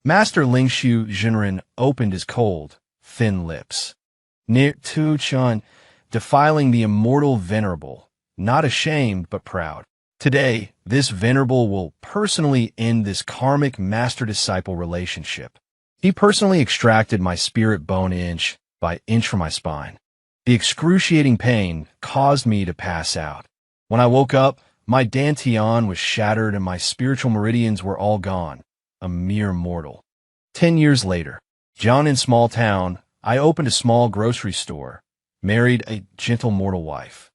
Master Lingshu Jinren opened his cold, thin lips. Near Tu Chun, defiling the immortal venerable, not ashamed but proud. Today, this venerable will personally end this karmic master-disciple relationship. He personally extracted my spirit bone inch by inch from my spine. The excruciating pain caused me to pass out. When I woke up, my dantian was shattered and my spiritual meridians were all gone. A mere mortal. 10 years later, John in small town, I opened a small grocery store, married a gentle mortal wife.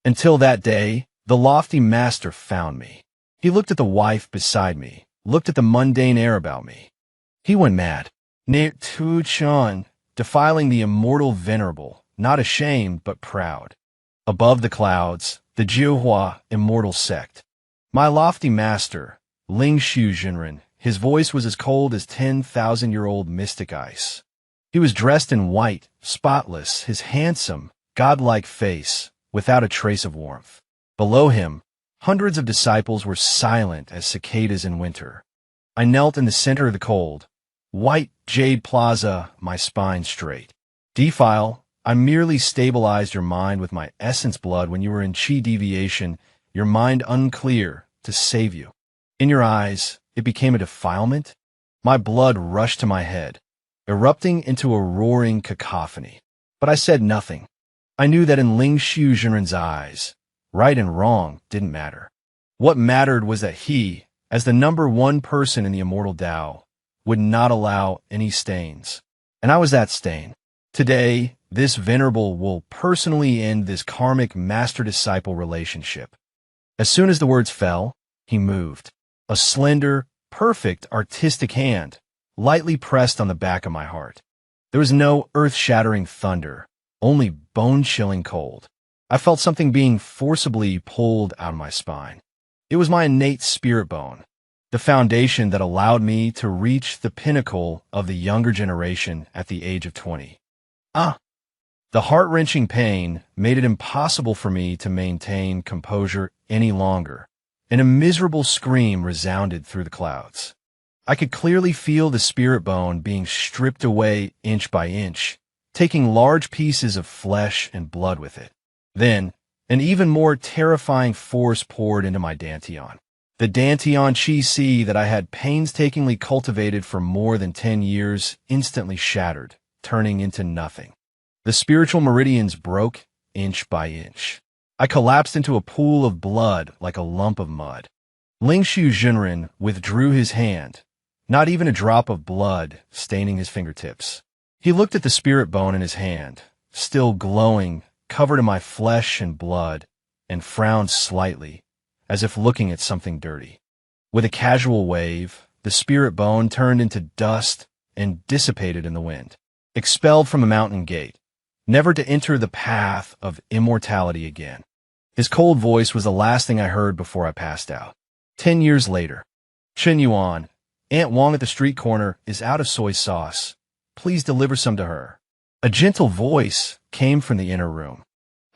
Until that day, the lofty master found me. He looked at the wife beside me, looked at the mundane air about me. He went mad. Near Tu Chun, defiling the immortal venerable, not ashamed but proud. Above the clouds, the Jiuhua immortal sect. My lofty master, Lingshu Jinren, his voice was as cold as 10,000-year-old mystic ice. He was dressed in white, spotless, his handsome, godlike face, without a trace of warmth. Below him, hundreds of disciples were silent as cicadas in winter. I knelt in the center of the cold, white jade plaza, my spine straight. Defile, I merely stabilized your mind with my essence blood when you were in chi deviation, your mind unclear, to save you. In your eyes, it became a defilement. My blood rushed to my head, erupting into a roaring cacophony. But I said nothing. I knew that in Lingshu Jinren's eyes, right and wrong didn't matter. What mattered was that he, as the number one person in the immortal Tao, would not allow any stains. And I was that stain. Today, this venerable will personally end this karmic master-disciple relationship. As soon as the words fell, he moved. A slender, perfect, artistic hand, lightly pressed on the back of my heart. There was no earth-shattering thunder, only bone-chilling cold. I felt something being forcibly pulled out of my spine. It was my innate spirit bone, the foundation that allowed me to reach the pinnacle of the younger generation at the age of 20. The heart-wrenching pain made it impossible for me to maintain composure any longer, and a miserable scream resounded through the clouds. I could clearly feel the spirit bone being stripped away inch by inch, taking large pieces of flesh and blood with it. Then, an even more terrifying force poured into my dantian. The dantian chi that I had painstakingly cultivated for more than 10 years instantly shattered, turning into nothing. The spiritual meridians broke inch by inch. I collapsed into a pool of blood like a lump of mud. Lingshu Jinren withdrew his hand, not even a drop of blood staining his fingertips. He looked at the spirit bone in his hand, still glowing, covered in my flesh and blood, and frowned slightly, as if looking at something dirty. With a casual wave, the spirit bone turned into dust and dissipated in the wind, expelled from a mountain gate, never to enter the path of immortality again. His cold voice was the last thing I heard before I passed out. 10 years later, Chen Yuan, Aunt Wong at the street corner, is out of soy sauce. Please deliver some to her. A gentle voice came from the inner room.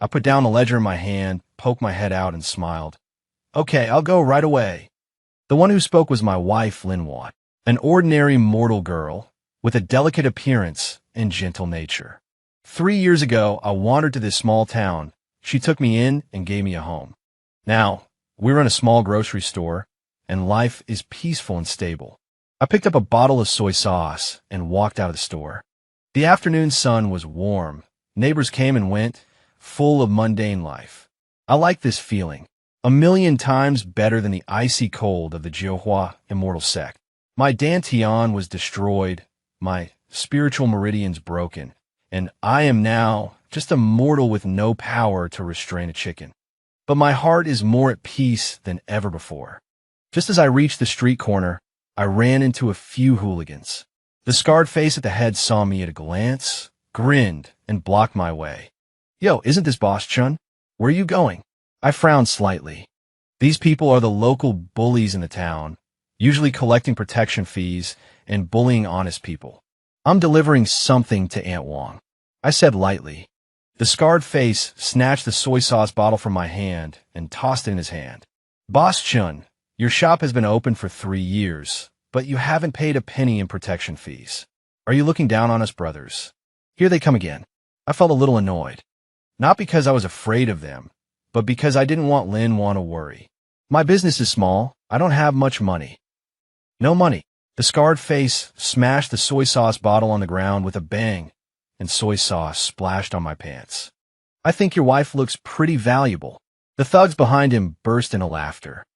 I put down the ledger in my hand, poked my head out, and smiled. Okay, I'll go right away. The one who spoke was my wife, Linwan, an ordinary mortal girl with a delicate appearance and gentle nature. 3 years ago, I wandered to this small town. She took me in and gave me a home. Now, we run a small grocery store, and life is peaceful and stable. I picked up a bottle of soy sauce and walked out of the store. The afternoon sun was warm. Neighbors came and went, full of mundane life. I like this feeling, 1,000,000 times better than the icy cold of the Jiuhua immortal sect. My dantian was destroyed, my spiritual meridians broken, and I am now just a mortal with no power to restrain a chicken. But my heart is more at peace than ever before. Just as I reached the street corner, I ran into a few hooligans. The scarred face at the head saw me at a glance, grinned, and blocked my way. Yo, isn't this Boss Chun? Where are you going? I frowned slightly. These people are the local bullies in the town, usually collecting protection fees and bullying honest people. I'm delivering something to Aunt Wong, I said lightly. The scarred face snatched the soy sauce bottle from my hand and tossed it in his hand. Boss Chun, your shop has been open for 3 years, but you haven't paid a penny in protection fees. Are you looking down on us, brothers? Here they come again. I felt a little annoyed. Not because I was afraid of them, but because I didn't want Lin Wan to worry. My business is small. I don't have much money. No money. The scarred face smashed the soy sauce bottle on the ground with a bang, and soy sauce splashed on my pants. I think your wife looks pretty valuable. The thugs behind him burst into laughter.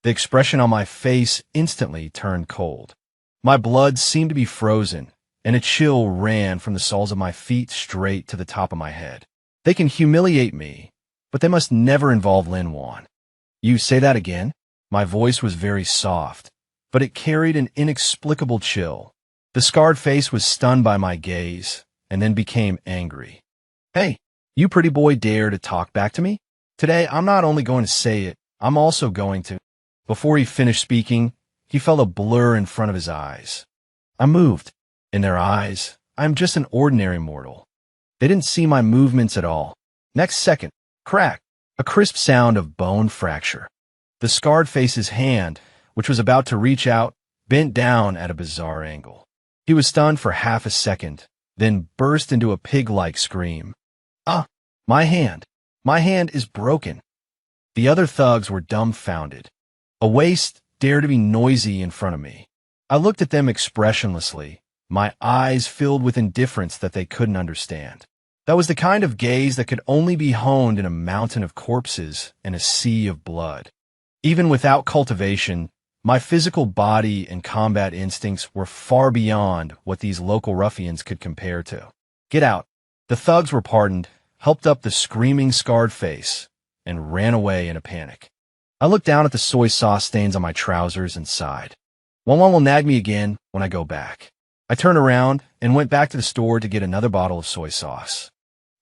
The expression on my face instantly turned cold. My blood seemed to be frozen, and a chill ran from the soles of my feet straight to the top of my head. They can humiliate me, but they must never involve Lin Wan. You say that again? My voice was very soft, but it carried an inexplicable chill. The scarred face was stunned by my gaze, and then became angry. Hey, you pretty boy dare to talk back to me? Today, I'm not only going to say it, I'm also going to. Before he finished speaking, he felt a blur in front of his eyes. I moved. In their eyes, I'm just an ordinary mortal. They didn't see my movements at all. Next second, crack, a crisp sound of bone fracture. The scarred face's hand, which was about to reach out, bent down at a bizarre angle. He was stunned for half a second, then burst into a pig-like scream. Ah, my hand. My hand is broken. The other thugs were dumbfounded. A waste dared to be noisy in front of me. I looked at them expressionlessly, my eyes filled with indifference that they couldn't understand. That was the kind of gaze that could only be honed in a mountain of corpses and a sea of blood. Even without cultivation, my physical body and combat instincts were far beyond what these local ruffians could compare to. Get out. The thugs were pardoned, helped up the screaming scarred face, and ran away in a panic. I looked down at the soy sauce stains on my trousers and sighed. One will nag me again when I go back. I turned around and went back to the store to get another bottle of soy sauce.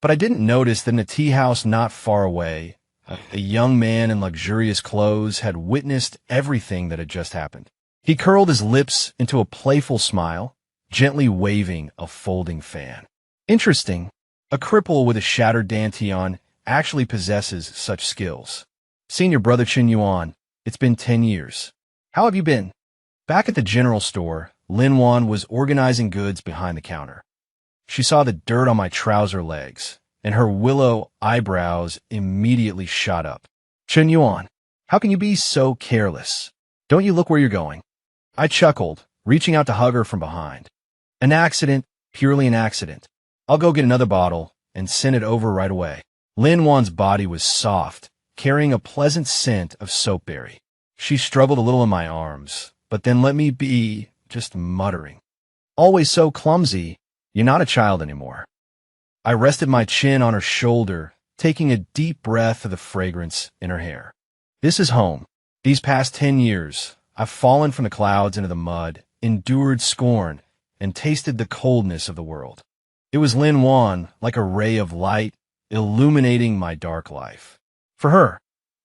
But I didn't notice that in a tea house not far away, a young man in luxurious clothes had witnessed everything that had just happened. He curled his lips into a playful smile, gently waving a folding fan. Interesting. A cripple with a shattered dantian actually possesses such skills. Senior Brother Chen Yuan, it's been 10 years. How have you been? Back at the general store, Lin Wan was organizing goods behind the counter. She saw the dirt on my trouser legs, and her willow eyebrows immediately shot up. Chen Yuan, how can you be so careless? Don't you look where you're going? I chuckled, reaching out to hug her from behind. An accident, purely an accident. I'll go get another bottle and send it over right away. Lin Wan's body was soft, carrying a pleasant scent of soapberry. She struggled a little in my arms, but then let me be, just muttering. Always so clumsy, you're not a child anymore. I rested my chin on her shoulder, taking a deep breath of the fragrance in her hair. This is home. These past 10 years, I've fallen from the clouds into the mud, endured scorn, and tasted the coldness of the world. It was Lin Wan, like a ray of light, illuminating my dark life. For her,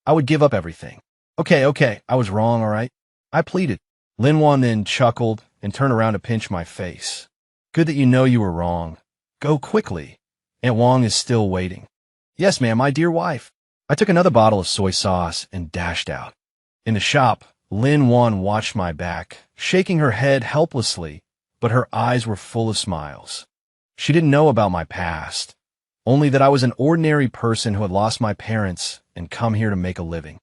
I would give up everything. Okay, I was wrong, all right? I pleaded. Lin Wan then chuckled and turned around to pinch my face. Good that you know you were wrong. Go quickly. Aunt Wong is still waiting. Yes, ma'am, my dear wife. I took another bottle of soy sauce and dashed out. In the shop, Lin Wan watched my back, shaking her head helplessly, but her eyes were full of smiles. She didn't know about my past, only that I was an ordinary person who had lost my parents and come here to make a living.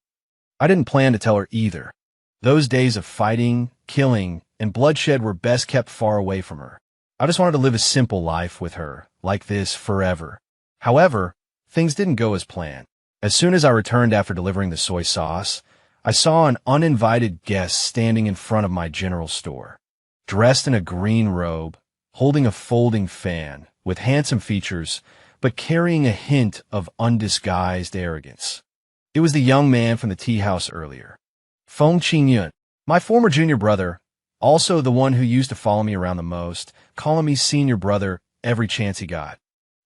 I didn't plan to tell her either. Those days of fighting, killing, and bloodshed were best kept far away from her. I just wanted to live a simple life with her, like this, forever. However, things didn't go as planned. As soon as I returned after delivering the soy sauce, I saw an uninvited guest standing in front of my general store. Dressed in a green robe, holding a folding fan, with handsome features, but carrying a hint of undisguised arrogance. It was the young man from the tea house earlier. Feng Qingyun, my former junior brother, also the one who used to follow me around the most, calling me senior brother every chance he got.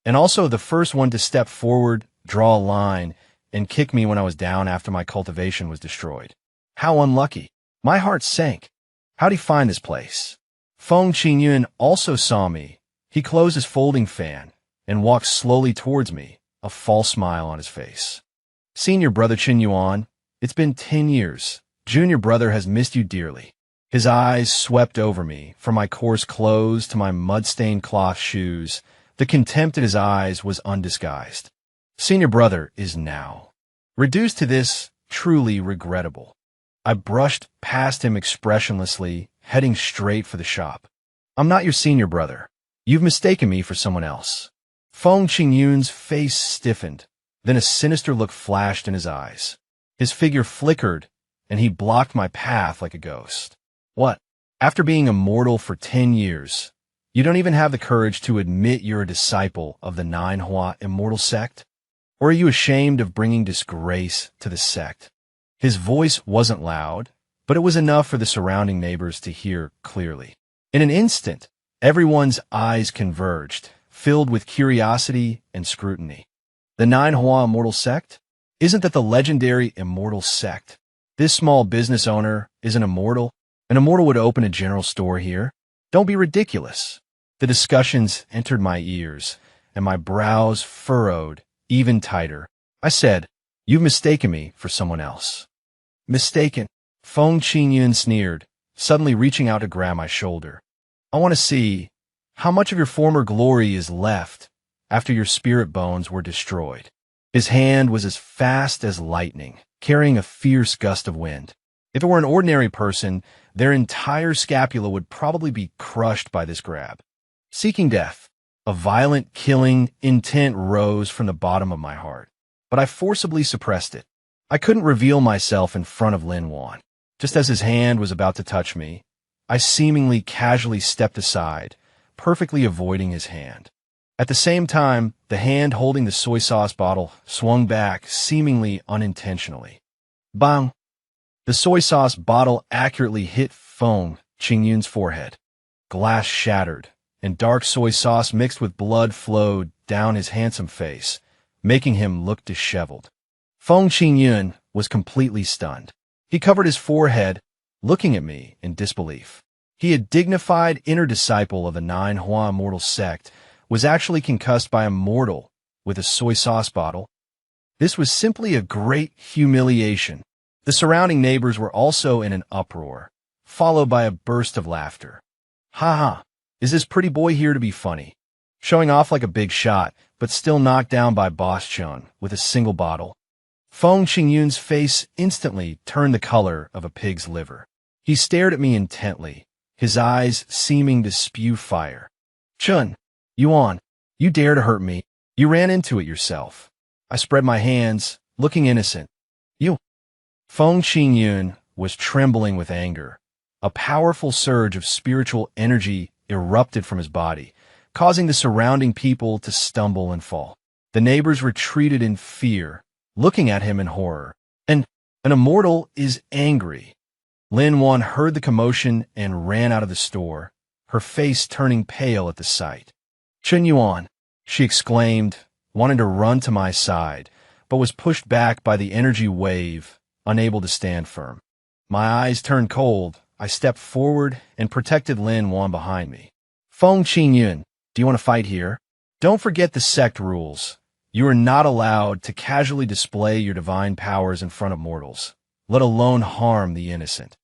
And also the first one to step forward, draw a line, and kick me when I was down after my cultivation was destroyed. How unlucky. My heart sank. How'd he find this place? Feng Qingyun also saw me. He closed his folding fan and walked slowly towards me, a false smile on his face. Senior Brother Chen Yuan, it's been 10 years. Junior brother has missed you dearly. His eyes swept over me, from my coarse clothes to my mud-stained cloth shoes. The contempt in his eyes was undisguised. Senior brother is now reduced to this, truly regrettable. I brushed past him expressionlessly, heading straight for the shop. I'm not your senior brother. You've mistaken me for someone else. Feng Qingyun's face stiffened, then a sinister look flashed in his eyes. His figure flickered, and he blocked my path like a ghost. What? After being immortal for 10 years, you don't even have the courage to admit you're a disciple of the Nine Hua immortal sect? Or are you ashamed of bringing disgrace to the sect? His voice wasn't loud, but it was enough for the surrounding neighbors to hear clearly. In an instant, everyone's eyes converged, filled with curiosity and scrutiny. The Nine Hua immortal sect? Isn't that the legendary immortal sect? This small business owner is an immortal? An immortal would open a general store here? Don't be ridiculous. The discussions entered my ears, and my brows furrowed even tighter. I said, "You've mistaken me for someone else." Mistaken? Feng Qingyun sneered, suddenly reaching out to grab my shoulder. I want to see how much of your former glory is left after your spirit bones were destroyed. His hand was as fast as lightning, carrying a fierce gust of wind. If it were an ordinary person, their entire scapula would probably be crushed by this grab. Seeking death, a violent, killing intent rose from the bottom of my heart, but I forcibly suppressed it. I couldn't reveal myself in front of Lin Wan. Just as his hand was about to touch me, I seemingly casually stepped aside, perfectly avoiding his hand. At the same time, the hand holding the soy sauce bottle swung back, seemingly unintentionally. Bang! The soy sauce bottle accurately hit Feng Qingyun's forehead. Glass shattered, and dark soy sauce mixed with blood flowed down his handsome face, making him look disheveled. Feng Qingyun was completely stunned. He covered his forehead, looking at me in disbelief. He, a dignified inner disciple of the Nine Hua immortal sect, was actually concussed by a mortal with a soy sauce bottle. This was simply a great humiliation. The surrounding neighbors were also in an uproar, followed by a burst of laughter. Ha ha, is this pretty boy here to be funny? Showing off like a big shot, but still knocked down by Boss Chun with a single bottle. Feng Qingyun's face instantly turned the color of a pig's liver. He stared at me intently, his eyes seeming to spew fire. Chun, Yuan, you dare to hurt me. You ran into it yourself. I spread my hands, looking innocent. You. Feng Qingyun was trembling with anger. A powerful surge of spiritual energy erupted from his body, causing the surrounding people to stumble and fall. The neighbors retreated in fear, looking at him in horror. An immortal is angry. Lin Wan heard the commotion and ran out of the store, her face turning pale at the sight. Chen Yuan, she exclaimed, wanting to run to my side, but was pushed back by the energy wave, unable to stand firm. My eyes turned cold. I stepped forward and protected Lin Wan behind me. Feng Qingyun, do you want to fight here? Don't forget the sect rules. You are not allowed to casually display your divine powers in front of mortals, let alone harm the innocent.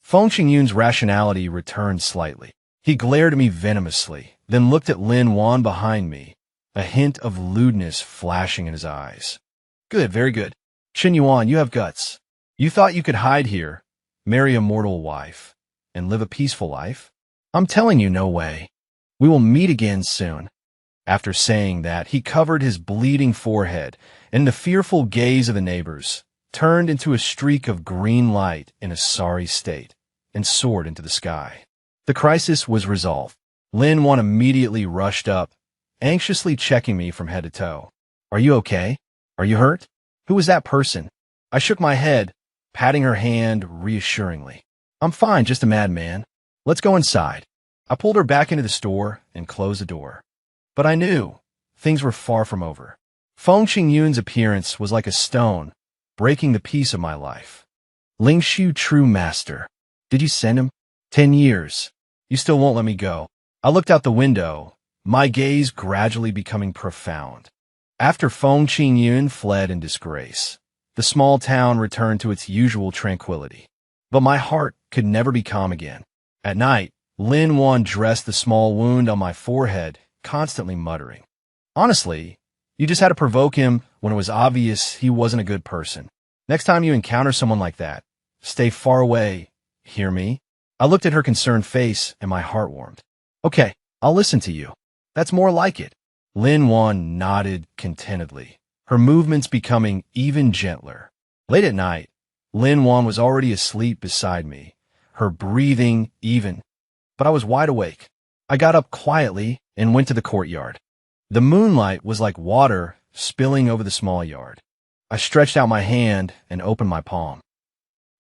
Feng Qingyun's rationality returned slightly. He glared at me venomously, then looked at Lin Wan behind me, a hint of lewdness flashing in his eyes. Good, very good. Chen Yuan, you have guts. You thought you could hide here, marry a mortal wife, and live a peaceful life? I'm telling you, no way. We will meet again soon. After saying that, he covered his bleeding forehead, and the fearful gaze of the neighbors turned into a streak of green light in a sorry state, and soared into the sky. The crisis was resolved. Lin Wan immediately rushed up, anxiously checking me from head to toe. Are you okay? Are you hurt? Who was that person? I shook my head, patting her hand reassuringly. I'm fine, just a madman. Let's go inside. I pulled her back into the store and closed the door. But I knew things were far from over. Feng Qingyun's appearance was like a stone, breaking the peace of my life. Lingshu, true master. Did you send him? 10 years. You still won't let me go. I looked out the window, my gaze gradually becoming profound. After Feng Qingyun fled in disgrace, the small town returned to its usual tranquility. But my heart could never be calm again. At night, Lin Wan dressed the small wound on my forehead, constantly muttering. Honestly, you just had to provoke him when it was obvious he wasn't a good person. Next time you encounter someone like that, stay far away. Hear me? I looked at her concerned face and my heart warmed. Okay, I'll listen to you. That's more like it. Lin Wan nodded contentedly, her movements becoming even gentler. Late at night, Lin Wan was already asleep beside me, her breathing even, but I was wide awake. I got up quietly and went to the courtyard. The moonlight was like water spilling over the small yard. I stretched out my hand and opened my palm.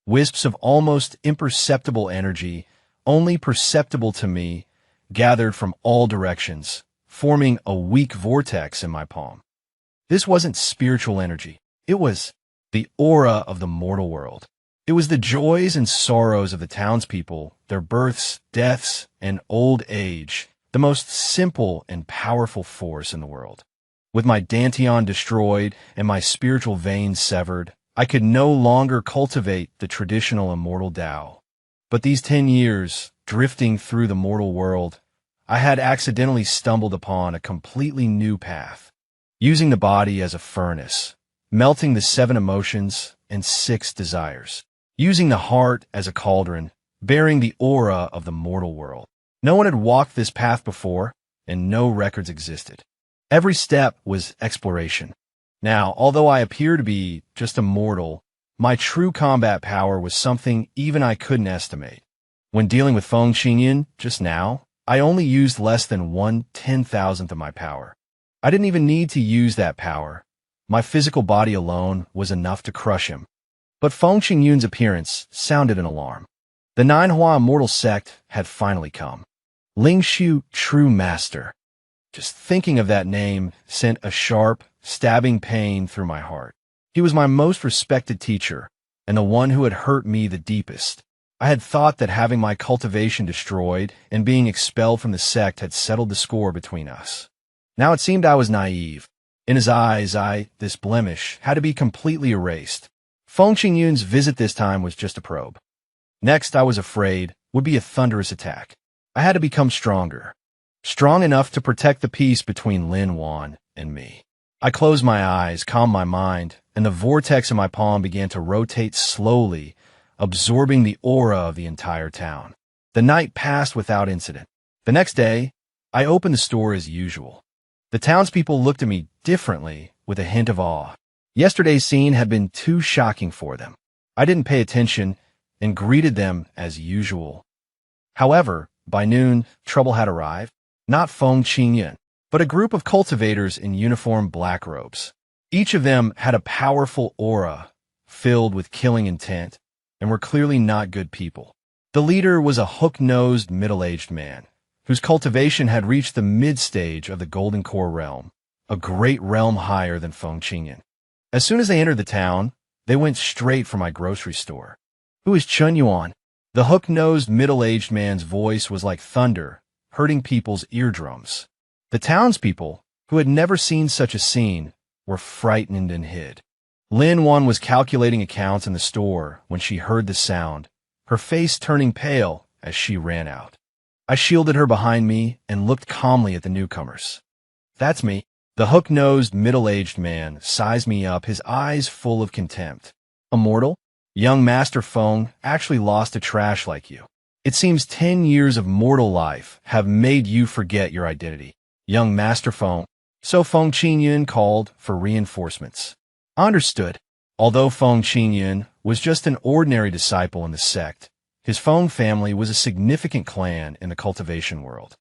Wisps of almost imperceptible energy, only perceptible to me, gathered from all directions, forming a weak vortex in my palm. This wasn't spiritual energy. It was the aura of the mortal world. It was the joys and sorrows of the townspeople, their births, deaths, and old age, the most simple and powerful force in the world. With my dantian destroyed and my spiritual veins severed, I could no longer cultivate the traditional immortal Tao. But these 10 years, drifting through the mortal world, I had accidentally stumbled upon a completely new path, using the body as a furnace, melting the 7 emotions and 6 desires, using the heart as a cauldron, bearing the aura of the mortal world. No one had walked this path before, and no records existed. Every step was exploration. Now, although I appear to be just a mortal, my true combat power was something even I couldn't estimate. When dealing with Feng Qingyan just now, I only used less than 1/10,000th of my power. I didn't even need to use that power. My physical body alone was enough to crush him. But Feng Qingyan's appearance sounded an alarm. The Ninhua immortal sect had finally come. Ling Shu, true master. Just thinking of that name sent a sharp, stabbing pain through my heart. He was my most respected teacher, and the one who had hurt me the deepest. I had thought that having my cultivation destroyed and being expelled from the sect had settled the score between us. Now it seemed I was naive. In his eyes, this blemish, had to be completely erased. Feng Qingyan's visit this time was just a probe. Next, I was afraid, would be a thunderous attack. I had to become stronger. Strong enough to protect the peace between Lin Wan and me. I closed my eyes, calmed my mind, and the vortex in my palm began to rotate slowly, absorbing the aura of the entire town. The night passed without incident. The next day, I opened the store as usual. The townspeople looked at me differently, with a hint of awe. Yesterday's scene had been too shocking for them. I didn't pay attention and greeted them as usual. However, by noon, trouble had arrived. Not Feng Qingyan, but a group of cultivators in uniform black robes. Each of them had a powerful aura, filled with killing intent, and were clearly not good people. The leader was a hook-nosed, middle-aged man, whose cultivation had reached the mid-stage of the Golden Core realm, a great realm higher than Feng Qingyan. As soon as they entered the town, they went straight for my grocery store. Who is Chun Yuan? The hook-nosed, middle-aged man's voice was like thunder, hurting people's eardrums. The townspeople, who had never seen such a scene, were frightened and hid. Lin Wan was calculating accounts in the store when she heard the sound, her face turning pale as she ran out. I shielded her behind me and looked calmly at the newcomers. That's me. The hook-nosed, middle-aged man sized me up, his eyes full of contempt. Immortal? Young Master Feng actually lost to trash like you. It seems 10 years of mortal life have made you forget your identity. Young Master Feng. So Feng Qingyan called for reinforcements. I understood. Although Feng Qingyan was just an ordinary disciple in the sect, his Feng family was a significant clan in the cultivation world.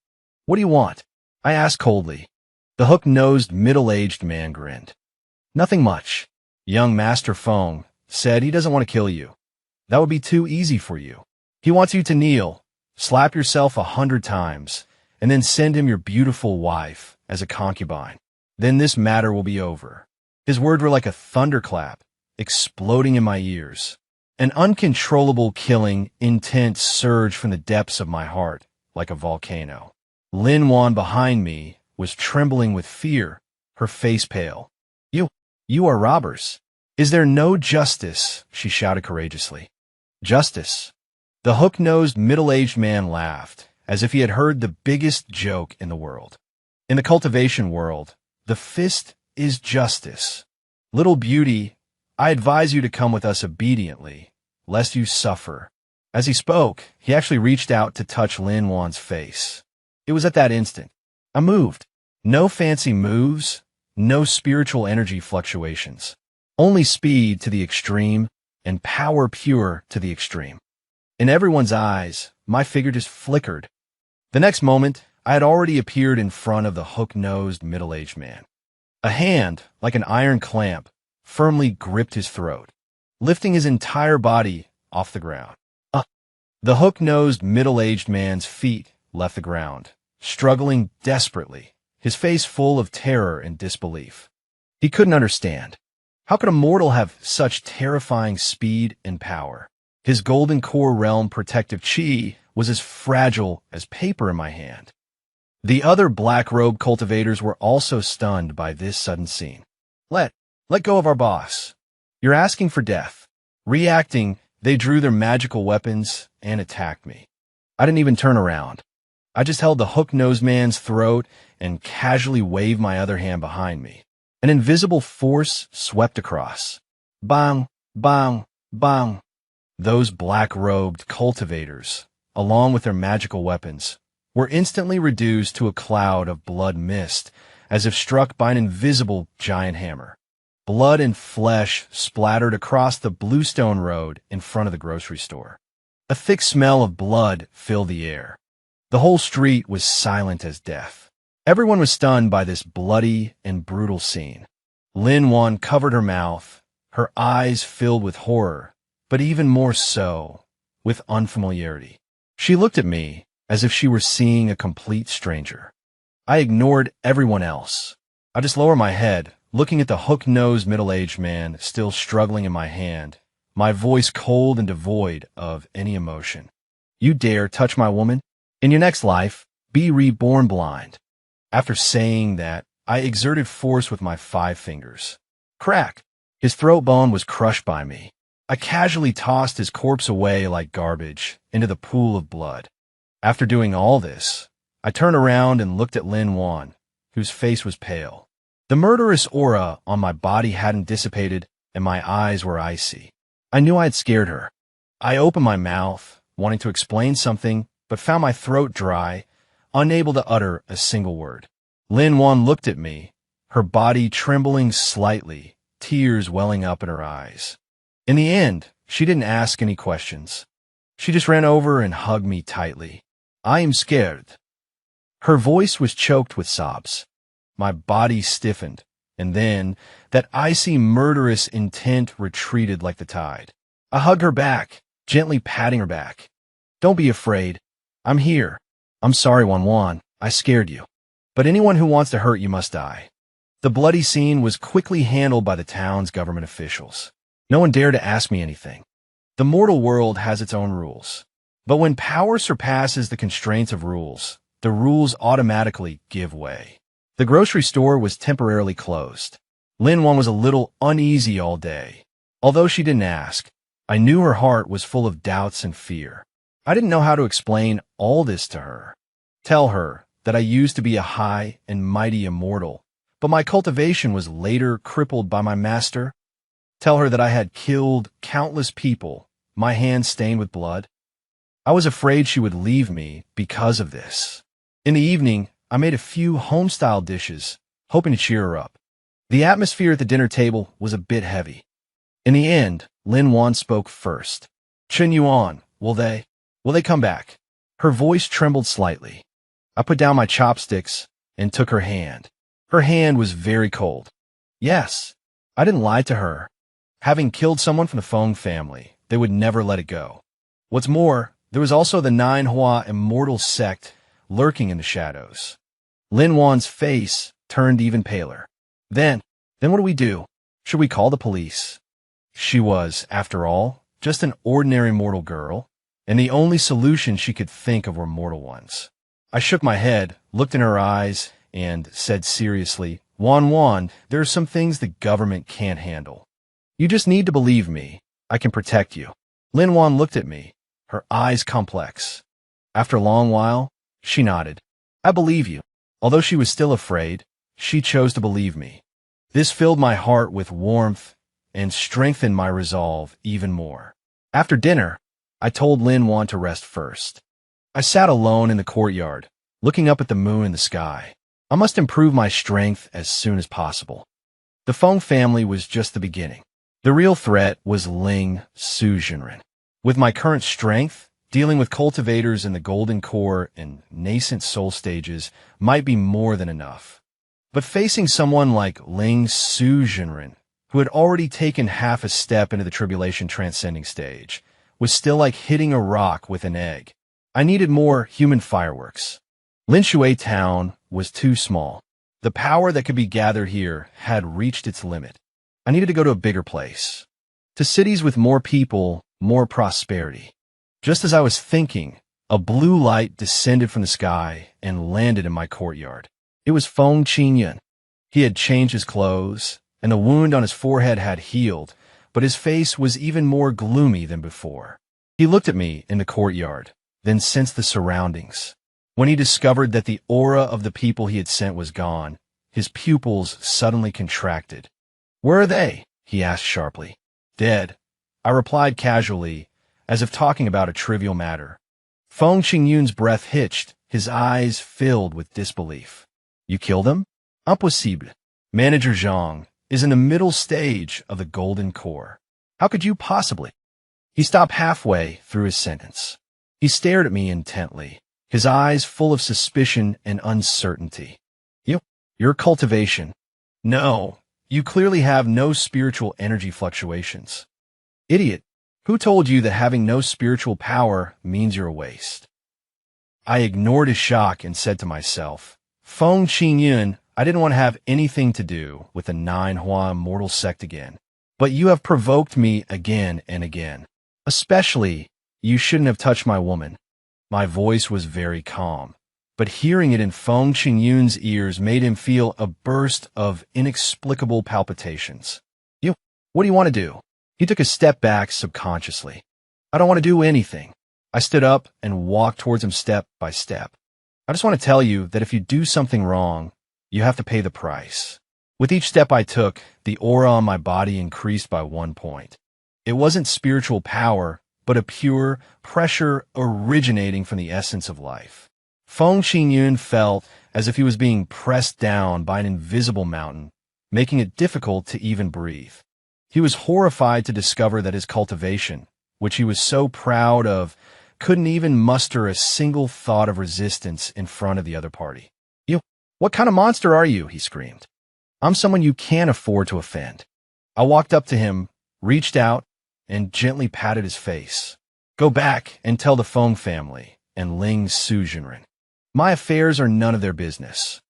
What do you want? I asked coldly. The hook-nosed, middle-aged man grinned. Nothing much. Young Master Feng said he doesn't want to kill you. That would be too easy for you. He wants you to kneel, slap yourself 100 times, and then send him your beautiful wife as a concubine. Then this matter will be over. His words were like a thunderclap, exploding in my ears. An uncontrollable killing intent surged from the depths of my heart, like a volcano. Lin Wan behind me was trembling with fear, her face pale. You are robbers. Is there no justice? She shouted courageously. Justice. The hook-nosed, middle-aged man laughed, as if he had heard the biggest joke in the world. In the cultivation world, the fist is justice. Little beauty, I advise you to come with us obediently, lest you suffer. As he spoke, he actually reached out to touch Lin Wan's face. It was at that instant I moved. No fancy moves, no spiritual energy fluctuations. Only speed to the extreme and power pure to the extreme. In everyone's eyes, my figure just flickered. The next moment, I had already appeared in front of the hook-nosed, middle-aged man. A hand, like an iron clamp, firmly gripped his throat, lifting his entire body off the ground. The hook-nosed, middle-aged man's feet left the ground, struggling desperately, his face full of terror and disbelief. He couldn't understand. How could a mortal have such terrifying speed and power? His golden core realm protective chi was as fragile as paper in my hand. The other black-robe cultivators were also stunned by this sudden scene. Let go of our boss. You're asking for death. Reacting, they drew their magical weapons and attacked me. I didn't even turn around. I just held the hook-nosed man's throat and casually waved my other hand behind me. An invisible force swept across. Bang, bang, bang. Those black-robed cultivators, along with their magical weapons, were instantly reduced to a cloud of blood mist, as if struck by an invisible giant hammer. Blood and flesh splattered across the bluestone road in front of the grocery store. A thick smell of blood filled the air. The whole street was silent as death. Everyone was stunned by this bloody and brutal scene. Lin Wan covered her mouth, her eyes filled with horror, but even more so, with unfamiliarity. She looked at me as if she were seeing a complete stranger. I ignored everyone else. I just lowered my head, looking at the hook-nosed middle-aged man still struggling in my hand, my voice cold and devoid of any emotion. You dare touch my woman? In your next life, be reborn blind. After saying that, I exerted force with my 5 fingers. Crack! His throat bone was crushed by me. I casually tossed his corpse away like garbage into the pool of blood. After doing all this, I turned around and looked at Lin Wan, whose face was pale. The murderous aura on my body hadn't dissipated, and my eyes were icy. I knew I had scared her. I opened my mouth, wanting to explain something, but found my throat dry, unable to utter a single word. Lin Wan looked at me, her body trembling slightly, tears welling up in her eyes. In the end, she didn't ask any questions. She just ran over and hugged me tightly. I am scared. Her voice was choked with sobs. My body stiffened, and then that icy, murderous intent retreated like the tide. I hugged her back, gently patting her back. Don't be afraid. I'm here. I'm sorry, Wan Wan. I scared you. But anyone who wants to hurt you must die. The bloody scene was quickly handled by the town's government officials. No one dared to ask me anything. The mortal world has its own rules. But when power surpasses the constraints of rules, the rules automatically give way. The grocery store was temporarily closed. Lin Wan was a little uneasy all day. Although she didn't ask, I knew her heart was full of doubts and fear. I didn't know how to explain all this to her. Tell her that I used to be a high and mighty immortal, but my cultivation was later crippled by my master. Tell her that I had killed countless people, my hands stained with blood. I was afraid she would leave me because of this. In the evening, I made a few home-style dishes, hoping to cheer her up. The atmosphere at the dinner table was a bit heavy. In the end, Lin Wan spoke first. Chen Yuan, will they come back? Her voice trembled slightly. I put down my chopsticks and took her hand. Her hand was very cold. Yes, I didn't lie to her. Having killed someone from the Feng family, they would never let it go. What's more, there was also the Nine Hua immortal sect lurking in the shadows. Lin Wan's face turned even paler. Then what do we do? Should we call the police? She was, after all, just an ordinary mortal girl, and the only solution she could think of were mortal ones. I shook my head, looked in her eyes, and said seriously, Wan Wan, there are some things the government can't handle. You just need to believe me. I can protect you. Lin Wan looked at me, her eyes complex. After a long while, she nodded. I believe you. Although she was still afraid, she chose to believe me. This filled my heart with warmth and strengthened my resolve even more. After dinner, I told Lin Wan to rest first. I sat alone in the courtyard, looking up at the moon and the sky. I must improve my strength as soon as possible. The Feng family was just the beginning. The real threat was Ling Suzhenren. With my current strength, dealing with cultivators in the golden core and nascent soul stages might be more than enough. But facing someone like Ling Suzhenren, who had already taken half a step into the tribulation transcending stage, was still like hitting a rock with an egg. I needed more human fireworks. Linshui town was too small. The power that could be gathered here had reached its limit. I needed to go to a bigger place. To cities with more people, more prosperity. Just as I was thinking, a blue light descended from the sky and landed in my courtyard. It was Feng Qingyun. He had changed his clothes, and the wound on his forehead had healed, but his face was even more gloomy than before. He looked at me in the courtyard, then sensed the surroundings. When he discovered that the aura of the people he had sent was gone, his pupils suddenly contracted. "Where are they?" he asked sharply. "Dead," I replied casually, as if talking about a trivial matter. Feng Qingyun's breath hitched, his eyes filled with disbelief. "You killed them?" "Impossible. Manager Zhang is in the middle stage of the golden core. How could you possibly?" He stopped halfway through his sentence. He stared at me intently, his eyes full of suspicion and uncertainty. Your cultivation. No, you clearly have no spiritual energy fluctuations. Idiot, who told you that having no spiritual power means you're a waste? I ignored his shock and said to myself, Feng Qingyun, I didn't want to have anything to do with the Nine Hua mortal sect again. But you have provoked me again and again. Especially, you shouldn't have touched my woman. My voice was very calm, but hearing it in Feng Qingyun's ears made him feel a burst of inexplicable palpitations. What do you want to do? He took a step back subconsciously. I don't want to do anything. I stood up and walked towards him step by step. I just want to tell you that if you do something wrong, you have to pay the price. With each step I took, the aura on my body increased by 1 point. It wasn't spiritual power, but a pure pressure originating from the essence of life. Feng Qingyun felt as if he was being pressed down by an invisible mountain, making it difficult to even breathe. He was horrified to discover that his cultivation, which he was so proud of, couldn't even muster a single thought of resistance in front of the other party. What kind of monster are you? He screamed. I'm someone you can't afford to offend. I walked up to him, reached out, and gently patted his face. Go back and tell the Feng family and Ling Suzhenren. My affairs are none of their business.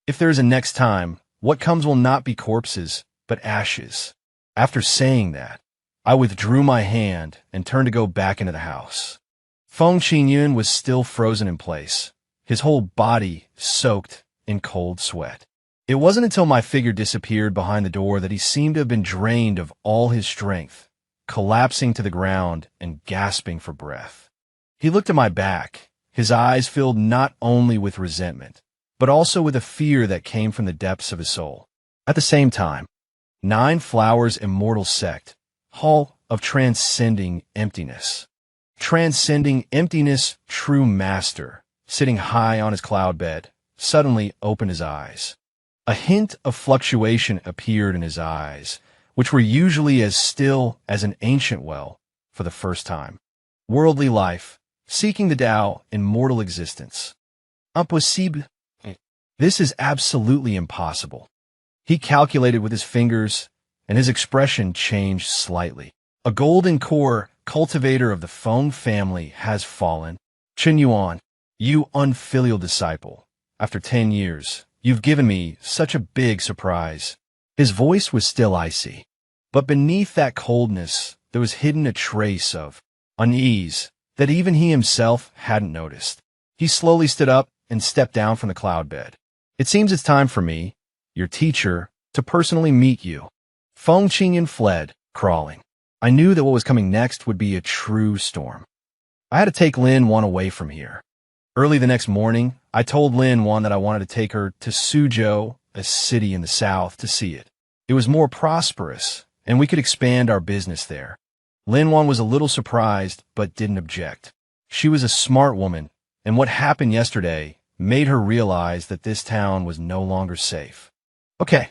If there is a next time, what comes will not be corpses, but ashes. After saying that, I withdrew my hand and turned to go back into the house. Feng Qingyun was still frozen in place, his whole body soaked in cold sweat. It wasn't until my figure disappeared behind the door that he seemed to have been drained of all his strength, collapsing to the ground and gasping for breath. He looked at my back, his eyes filled not only with resentment, but also with a fear that came from the depths of his soul. At the same time, Nine Flowers Immortal Sect, Hall of Transcending Emptiness. Transcending Emptiness True Master, sitting high on his cloud bed, suddenly opened his eyes. A hint of fluctuation appeared in his eyes, which were usually as still as an ancient well, for the first time. Worldly life, seeking the Tao in mortal existence. Impossible. This is absolutely impossible. He calculated with his fingers, and his expression changed slightly. A golden core cultivator of the Feng family has fallen. Chen Yuan, you unfilial disciple. After 10 years, you've given me such a big surprise. His voice was still icy, but beneath that coldness, there was hidden a trace of unease that even he himself hadn't noticed. He slowly stood up and stepped down from the cloud bed. It seems it's time for me, your teacher, to personally meet you. Feng Qingyun fled, crawling. I knew that what was coming next would be a true storm. I had to take Lin Wan away from here. Early the next morning, I told Lin Wan that I wanted to take her to Suzhou, a city in the south, to see it. It was more prosperous, and we could expand our business there. Lin Wan was a little surprised, but didn't object. She was a smart woman, and what happened yesterday made her realize that this town was no longer safe. "Okay,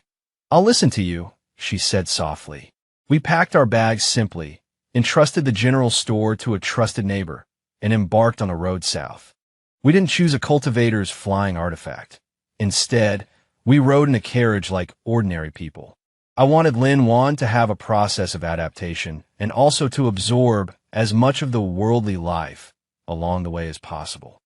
I'll listen to you," she said softly. We packed our bags simply, entrusted the general store to a trusted neighbor, and embarked on the road south. We didn't choose a cultivator's flying artifact. Instead, we rode in a carriage like ordinary people. I wanted Lin Wan to have a process of adaptation and also to absorb as much of the worldly life along the way as possible.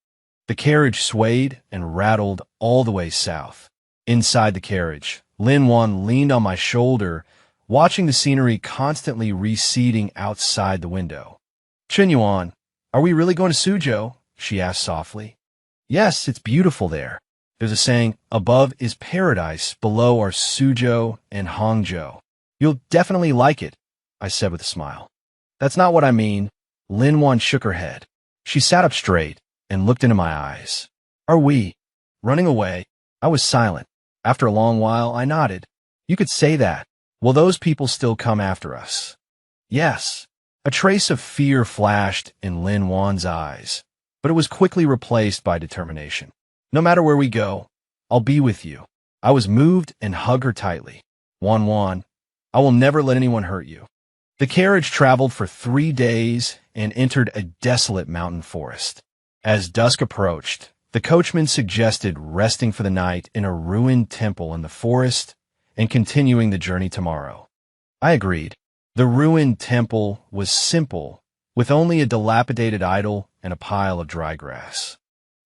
The carriage swayed and rattled all the way south. Inside the carriage, Lin Wan leaned on my shoulder, watching the scenery constantly receding outside the window. "Chen Yuan, are we really going to Suzhou?" she asked softly. "Yes, it's beautiful there. There's a saying, above is paradise, below are Suzhou and Hangzhou. You'll definitely like it," I said with a smile. "That's not what I mean." Lin Wan shook her head. She sat up straight and looked into my eyes. "Are we running away?" I was silent. After a long while, I nodded. "You could say that. Will those people still come after us?" "Yes." A trace of fear flashed in Lin Wan's eyes, but it was quickly replaced by determination. "No matter where we go, I'll be with you." I was moved and hugged her tightly. "Wan, I will never let anyone hurt you." The carriage traveled for 3 days and entered a desolate mountain forest. As dusk approached, the coachman suggested resting for the night in a ruined temple in the forest and continuing the journey tomorrow. I agreed. The ruined temple was simple, with only a dilapidated idol and a pile of dry grass.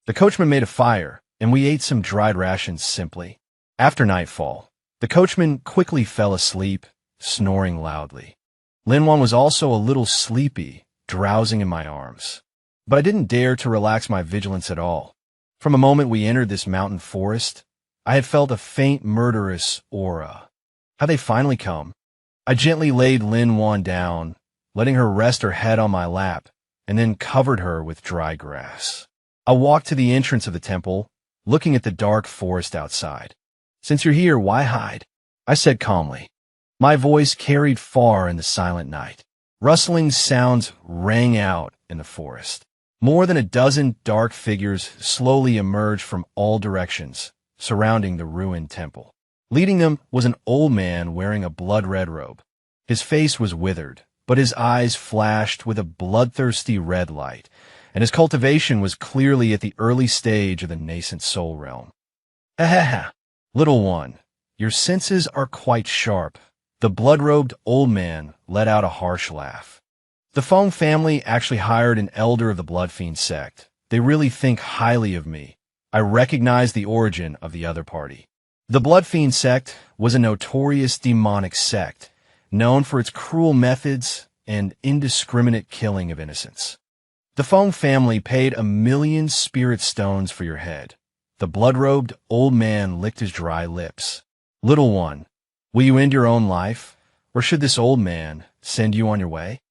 The coachman made a fire, and we ate some dried rations simply. After nightfall, the coachman quickly fell asleep, snoring loudly. Lin Wan was also a little sleepy, drowsing in my arms. But I didn't dare to relax my vigilance at all. From the moment we entered this mountain forest, I had felt a faint murderous aura. Had they finally come? I gently laid Lin Wan down, letting her rest her head on my lap, and then covered her with dry grass. I walked to the entrance of the temple, looking at the dark forest outside. "Since you're here, why hide?" I said calmly. My voice carried far in the silent night. Rustling sounds rang out in the forest. More than a dozen dark figures slowly emerged from all directions, surrounding the ruined temple. Leading them was an old man wearing a blood-red robe. His face was withered, but his eyes flashed with a bloodthirsty red light, and his cultivation was clearly at the early stage of the nascent soul realm. "Ahaha, little one, your senses are quite sharp." The blood-robed old man let out a harsh laugh. "The Feng family actually hired an elder of the Blood Fiend sect. They really think highly of me." I recognized the origin of the other party. The Blood Fiend sect was a notorious demonic sect, known for its cruel methods and indiscriminate killing of innocents. The Feng family paid 1,000,000 spirit stones for your head. The blood-robed old man licked his dry lips. "Little one, will you end your own life, or should this old man send you on your way?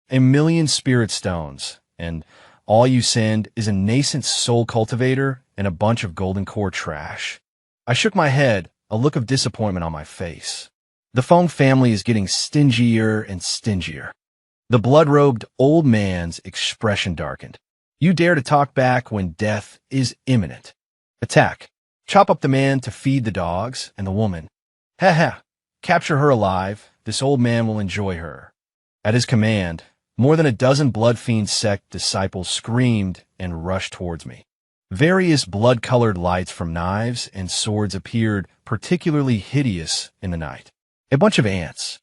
1,000,000 spirit stones, and all you send is a nascent soul cultivator and a bunch of golden core trash." I shook my head, a look of disappointment on my face. The Feng family is getting stingier and stingier. The blood-robed old man's expression darkened. "You dare to talk back when death is imminent. Attack. Chop up the man to feed the dogs, and the woman. Ha! Capture her alive. This old man will enjoy her." At his command, more than a dozen Blood Fiend sect disciples screamed and rushed towards me. Various blood-colored lights from knives and swords appeared particularly hideous in the night. A bunch of ants.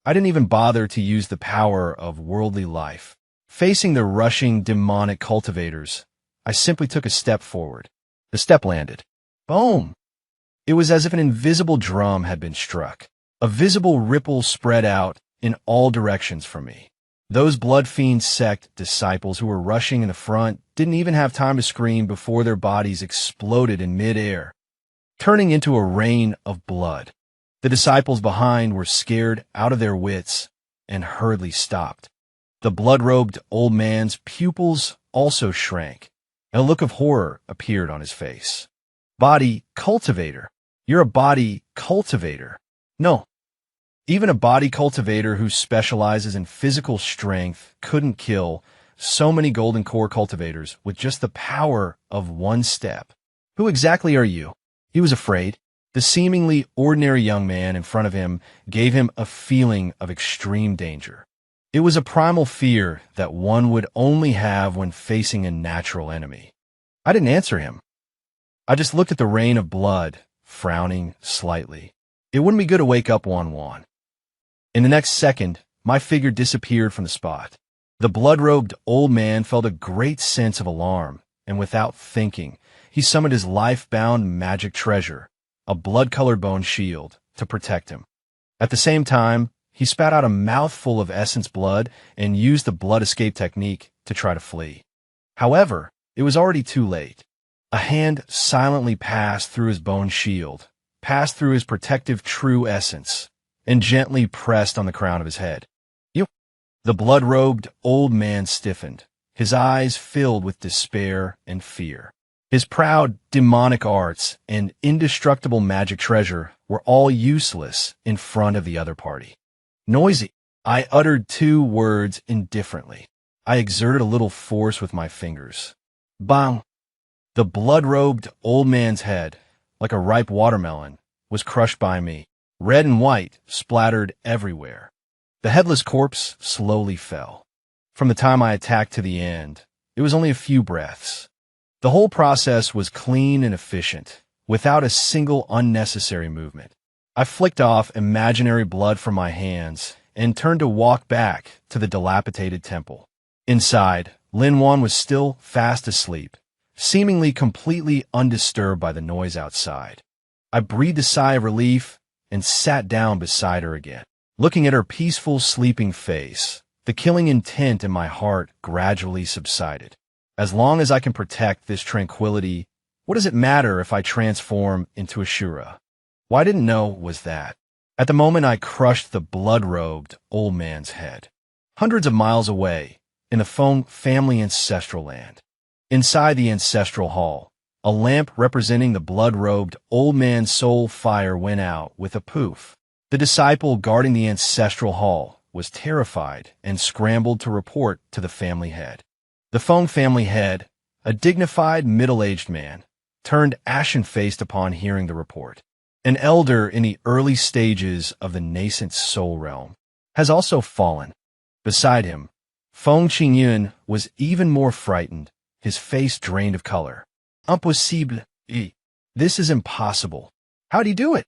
I didn't even bother to use the power of worldly life. Facing the rushing demonic cultivators, I simply took a step forward. The step landed. Boom! It was as if an invisible drum had been struck. A visible ripple spread out in all directions from me. Those Blood Fiend sect disciples who were rushing in the front didn't even have time to scream before their bodies exploded in mid-air, turning into a rain of blood. The disciples behind were scared out of their wits and hurriedly stopped. The blood-robed old man's pupils also shrank, and a look of horror appeared on his face. Body cultivator. You're a body cultivator. No. Even a body cultivator who specializes in physical strength couldn't kill so many golden core cultivators with just the power of one step. Who exactly are you? He was afraid. The seemingly ordinary young man in front of him gave him a feeling of extreme danger. It was a primal fear that one would only have when facing a natural enemy. I didn't answer him. I just looked at the rain of blood, frowning slightly. It wouldn't be good to wake up Wan. In the next second, my figure disappeared from the spot. The blood-robed old man felt a great sense of alarm, and without thinking, he summoned his life-bound magic treasure, a blood-colored bone shield, to protect him. At the same time, he spat out a mouthful of essence blood and used the blood escape technique to try to flee. However, it was already too late. A hand silently passed through his bone shield, passed through his protective true essence, and gently pressed on the crown of his head. The blood-robed old man stiffened, his eyes filled with despair and fear. His proud demonic arts and indestructible magic treasure were all useless in front of the other party. Noisy. I uttered 2 words indifferently. I exerted a little force with my fingers. Bang! The blood-robed old man's head, like a ripe watermelon, was crushed by me. Red and white splattered everywhere. The headless corpse slowly fell. From the time I attacked to the end, it was only a few breaths. The whole process was clean and efficient, without a single unnecessary movement. I flicked off imaginary blood from my hands and turned to walk back to the dilapidated temple. Inside, Lin Wan was still fast asleep, seemingly completely undisturbed by the noise outside. I breathed a sigh of relief and sat down beside her again. Looking at her peaceful, sleeping face, the killing intent in my heart gradually subsided. As long as I can protect this tranquility, what does it matter if I transform into Ashura? What I didn't know was that, at the moment I crushed the blood-robed old man's head, hundreds of miles away, in the Feng family ancestral land. Inside the ancestral hall, a lamp representing the blood-robed old man's soul fire went out with a poof. The disciple guarding the ancestral hall was terrified and scrambled to report to the family head. The Feng family head, a dignified middle-aged man, turned ashen-faced upon hearing the report. An elder in the early stages of the nascent soul realm has also fallen. Beside him, Feng Qingyun was even more frightened, his face drained of color. Impossible. This is impossible. How'd he do it?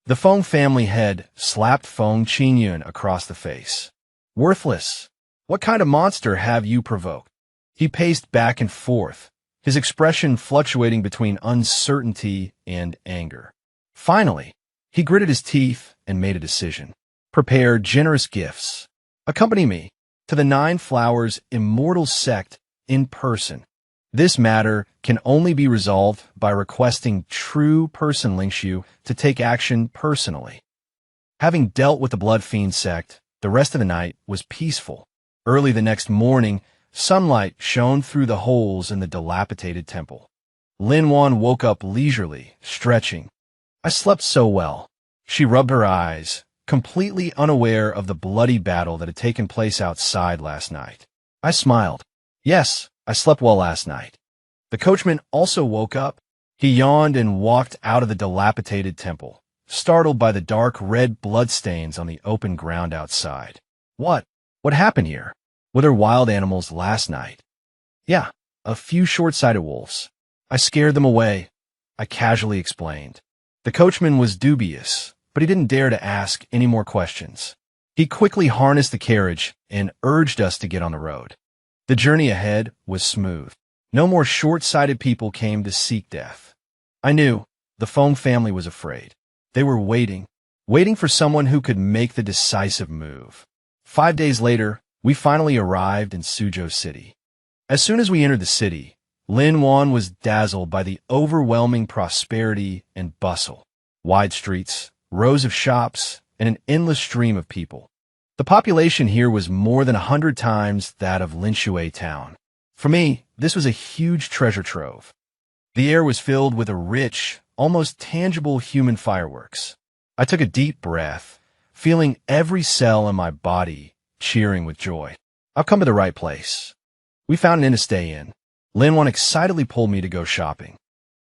The Feng family head slapped Feng Qingyun across the face. Worthless. What kind of monster have you provoked? He paced back and forth, his expression fluctuating between uncertainty and anger. Finally, he gritted his teeth and made a decision. Prepare generous gifts. Accompany me to the 9 Flowers Immortal Sect in person. This matter can only be resolved by requesting true person Lingshu to take action personally. Having dealt with the Blood Fiend sect, the rest of the night was peaceful. Early the next morning, sunlight shone through the holes in the dilapidated temple. Lin Wan woke up leisurely, stretching. I slept so well. She rubbed her eyes, completely unaware of the bloody battle that had taken place outside last night. I smiled. Yes, I slept well last night. The coachman also woke up. He yawned and walked out of the dilapidated temple, startled by the dark red bloodstains on the open ground outside. What happened here? Were there wild animals last night? Yeah, a few short-sighted wolves. I scared them away, I casually explained. The coachman was dubious, but he didn't dare to ask any more questions. He quickly harnessed the carriage and urged us to get on the road. The journey ahead was smooth. No more short-sighted people came to seek death. I knew the Feng family was afraid. They were waiting for someone who could make the decisive move. 5 days later, we finally arrived in Suzhou City. As soon as we entered the city, Lin Wan was dazzled by the overwhelming prosperity and bustle. Wide streets, rows of shops, and an endless stream of people. The population here was more than 100 times that of Linshui town. For me, this was a huge treasure trove. The air was filled with a rich, almost tangible human fireworks. I took a deep breath, feeling every cell in my body cheering with joy. I've come to the right place. We found an inn to stay in. Linwon excitedly pulled me to go shopping.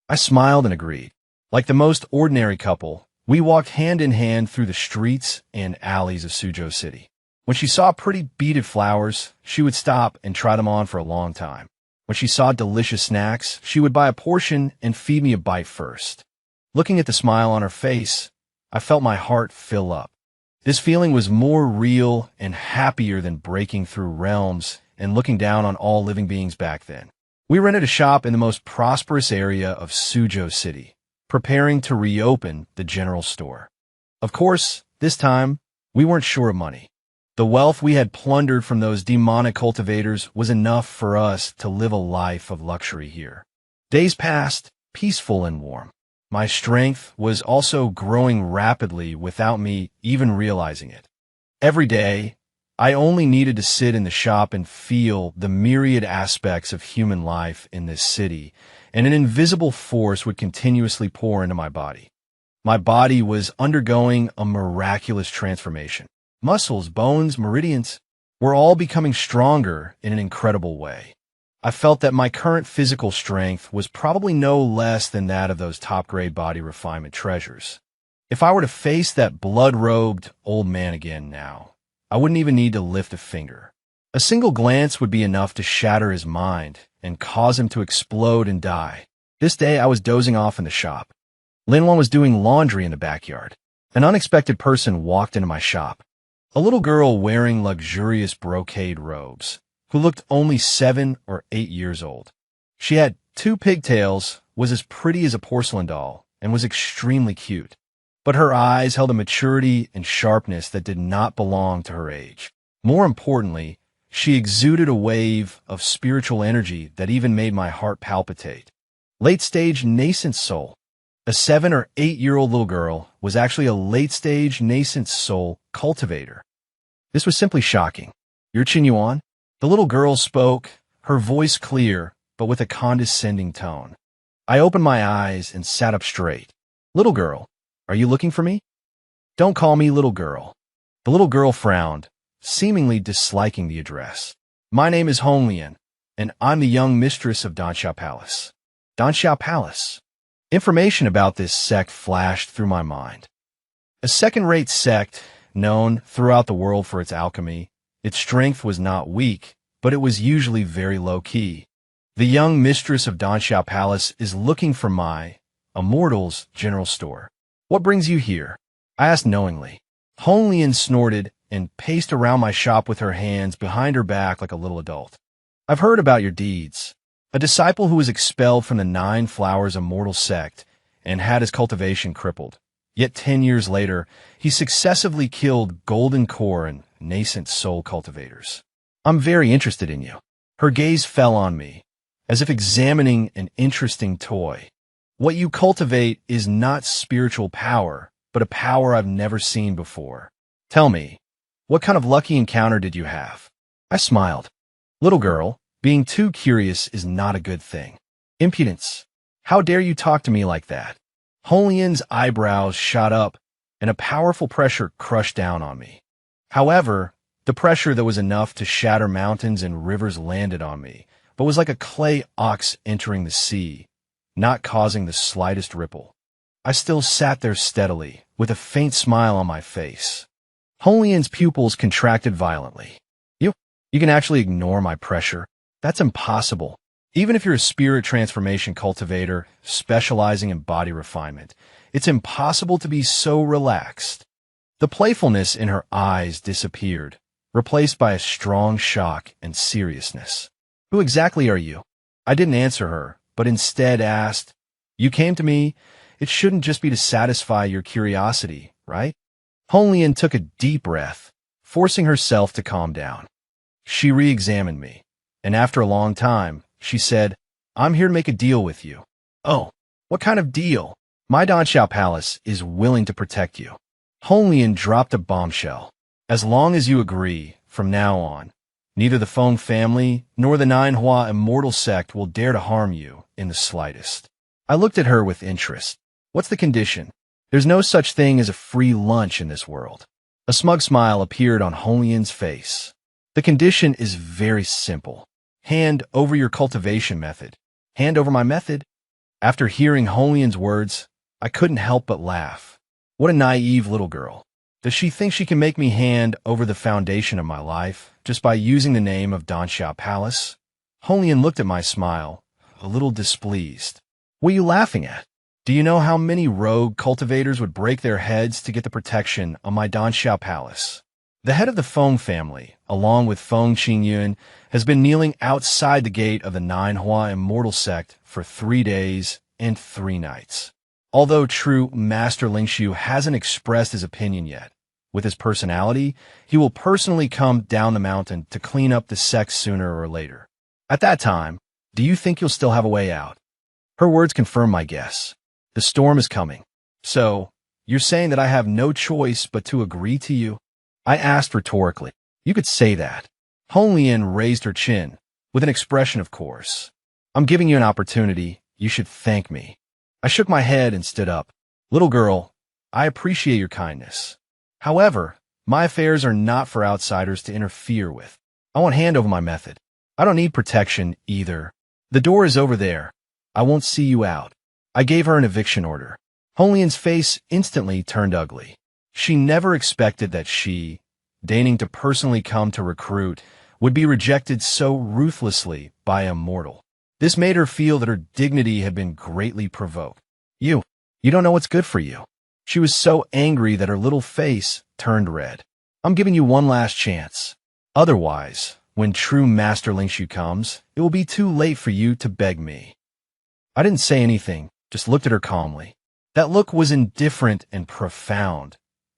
I smiled and agreed. Like the most ordinary couple, we walked hand in hand through the streets and alleys of Suzhou City. When she saw pretty beaded flowers, she would stop and try them on for a long time. When she saw delicious snacks, she would buy a portion and feed me a bite first. Looking at the smile on her face, I felt my heart fill up. This feeling was more real and happier than breaking through realms and looking down on all living beings back then. We rented a shop in the most prosperous area of Suzhou City, preparing to reopen the general store. Of course, this time, we weren't short of money. The wealth we had plundered from those demonic cultivators was enough for us to live a life of luxury here. Days passed, peaceful and warm. My strength was also growing rapidly without me even realizing it. Every day, I only needed to sit in the shop and feel the myriad aspects of human life in this city, and an invisible force would continuously pour into my body. My body was undergoing a miraculous transformation. Muscles, bones, meridians were all becoming stronger in an incredible way. I felt that my current physical strength was probably no less than that of those top-grade body refinement treasures. If I were to face that blood-robed old man again now, I wouldn't even need to lift a finger. A single glance would be enough to shatter his mind and cause him to explode and die. This day I was dozing off in the shop. Linwon was doing laundry in the backyard. An unexpected person walked into my shop. A little girl wearing luxurious brocade robes, who looked only 7 or 8 years old. She had 2 pigtails, was as pretty as a porcelain doll, and was extremely cute. But her eyes held a maturity and sharpness that did not belong to her age. More importantly, she exuded a wave of spiritual energy that even made my heart palpitate. Late-stage nascent soul. A 7 or 8-year-old little girl was actually a late-stage nascent soul cultivator. This was simply shocking. You're Qinyuan? The little girl spoke, her voice clear, but with a condescending tone. I opened my eyes and sat up straight. Little girl, are you looking for me? Don't call me little girl. The little girl frowned, seemingly disliking the address. My name is Honglian, and I'm the young mistress of Danxiao Palace. Danxiao Palace. Information about this sect flashed through my mind. A second-rate sect, known throughout the world for its alchemy. Its strength was not weak, but it was usually very low-key. The young mistress of Danxiao Palace is looking for my, a mortal's, general store. What brings you here? I asked knowingly. Honglian snorted and paced around my shop with her hands behind her back like a little adult. I've heard about your deeds. A disciple who was expelled from the 9 Flowers Immortal sect and had his cultivation crippled. Yet 10 years later, he successively killed golden core and nascent soul cultivators. I'm very interested in you. Her gaze fell on me, as if examining an interesting toy. What you cultivate is not spiritual power, but a power I've never seen before. Tell me, what kind of lucky encounter did you have? I smiled. Little girl, being too curious is not a good thing. Impudence. How dare you talk to me like that? Honglian's eyebrows shot up, and a powerful pressure crushed down on me. However, the pressure that was enough to shatter mountains and rivers landed on me, but was like a clay ox entering the sea, not causing the slightest ripple. I still sat there steadily, with a faint smile on my face. Honglian's pupils contracted violently. You can actually ignore my pressure? That's impossible. Even if you're a spirit transformation cultivator specializing in body refinement, it's impossible to be so relaxed. The playfulness in her eyes disappeared, replaced by a strong shock and seriousness. Who exactly are you? I didn't answer her, but instead asked, You came to me, it shouldn't just be to satisfy your curiosity, right? Honglian took a deep breath, forcing herself to calm down. She re-examined me, and after a long time, she said, I'm here to make a deal with you. Oh, what kind of deal? My Danxiao Palace is willing to protect you. Honglian dropped a bombshell. As long as you agree, from now on, neither the Feng family nor the Nine Hua immortal sect will dare to harm you in the slightest. I looked at her with interest. What's the condition? There's no such thing as a free lunch in this world. A smug smile appeared on Honglian's face. The condition is very simple. Hand over your cultivation method. Hand over my method? After hearing Honglian's words, I couldn't help but laugh. What a naive little girl. Does she think she can make me hand over the foundation of my life just by using the name of Danxia Palace? Honglian looked at my smile, a little displeased. What are you laughing at? Do you know how many rogue cultivators would break their heads to get the protection of my Danxia Palace? The head of the Feng family, along with Feng Qingyun, has been kneeling outside the gate of the Nine Hua immortal sect for 3 days and 3 nights. Although true Master Lingshu hasn't expressed his opinion yet, with his personality, he will personally come down the mountain to clean up the sect sooner or later. At that time, do you think you'll still have a way out? Her words confirm my guess. The storm is coming. So, you're saying that I have no choice but to agree to you? I asked rhetorically. You could say that. Honglian raised her chin, with an expression of course. I'm giving you an opportunity. You should thank me. I shook my head and stood up. Little girl, I appreciate your kindness. However, my affairs are not for outsiders to interfere with. I won't hand over my method. I don't need protection either. The door is over there. I won't see you out. I gave her an eviction order. Honglian's face instantly turned ugly. She never expected that she, deigning to personally come to recruit, would be rejected so ruthlessly by a mortal. This made her feel that her dignity had been greatly provoked. You don't know what's good for you. She was so angry that her little face turned red. I'm giving you one last chance. Otherwise, when true Master Lingshu comes, it will be too late for you to beg me. I didn't say anything, just looked at her calmly. That look was indifferent and profound,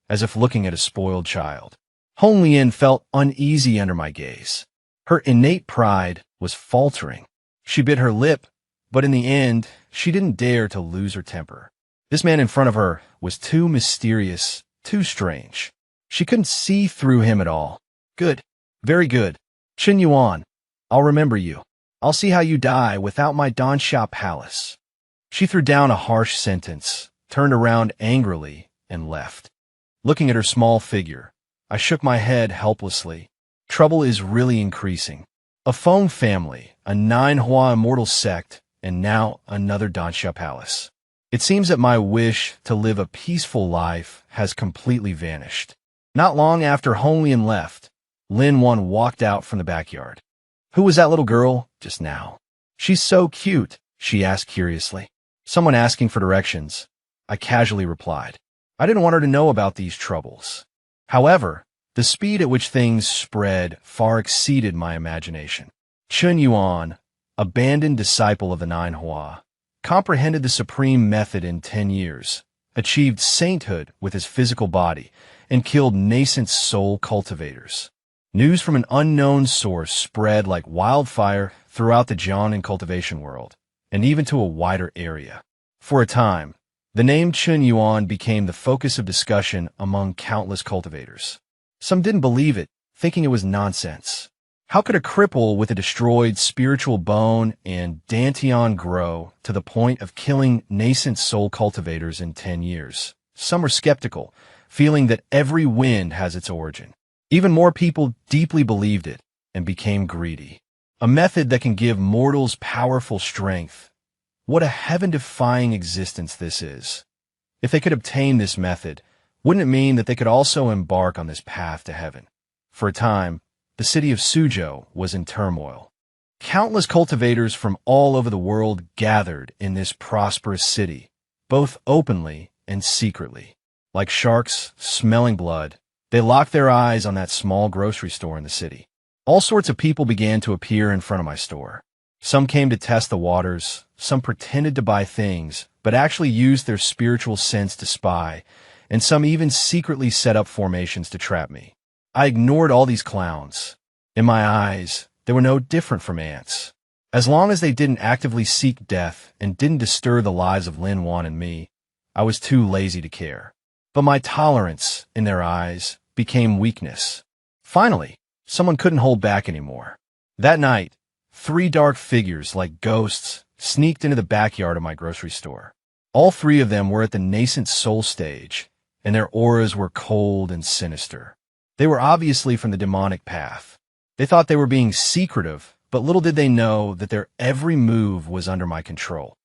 as if looking at a spoiled child. Honglian felt uneasy under my gaze. Her innate pride was faltering. She bit her lip, but in the end, she didn't dare to lose her temper. This man in front of her was too mysterious, too strange. She couldn't see through him at all. Good, very good. Qin Yuan, I'll remember you. I'll see how you die without my Danxia Palace. She threw down a harsh sentence, turned around angrily, and left. Looking at her small figure, I shook my head helplessly. Trouble is really increasing. A Feng family, a Nine Hua immortal sect, and now another Danxia Palace. It seems that my wish to live a peaceful life has completely vanished. Not long after Honglian left, Lin Wan walked out from the backyard. Who was that little girl just now? She's so cute, she asked curiously. Someone asking for directions. I casually replied. I didn't want her to know about these troubles. However, the speed at which things spread far exceeded my imagination. Qin Yuan, abandoned disciple of the Nine Hua, comprehended the supreme method in 10 years, achieved sainthood with his physical body, and killed nascent soul cultivators. News from an unknown source spread like wildfire throughout the Jiangnan cultivation world, and even to a wider area. For a time, the name Qin Yuan became the focus of discussion among countless cultivators. Some didn't believe it, thinking it was nonsense. How could a cripple with a destroyed spiritual bone and dantian grow to the point of killing nascent soul cultivators in 10 years? Some were skeptical, feeling that every wind has its origin. Even more people deeply believed it and became greedy. A method that can give mortals powerful strength. What a heaven-defying existence this is. If they could obtain this method, wouldn't it mean that they could also embark on this path to heaven? For a time, the city of Suzhou was in turmoil. Countless cultivators from all over the world gathered in this prosperous city, both openly and secretly. Like sharks smelling blood, they locked their eyes on that small grocery store in the city. All sorts of people began to appear in front of my store. Some came to test the waters, some pretended to buy things, but actually used their spiritual sense to spy, and some even secretly set up formations to trap me. I ignored all these clowns. In my eyes, they were no different from ants. As long as they didn't actively seek death and didn't disturb the lives of Lin Wan and me, I was too lazy to care. But my tolerance, in their eyes, became weakness. Finally, someone couldn't hold back anymore. That night, 3 dark figures like ghosts sneaked into the backyard of my grocery store. All 3 of them were at the nascent soul stage, and their auras were cold and sinister. They were obviously from the demonic path. They thought they were being secretive, but little did they know that their every move was under my control.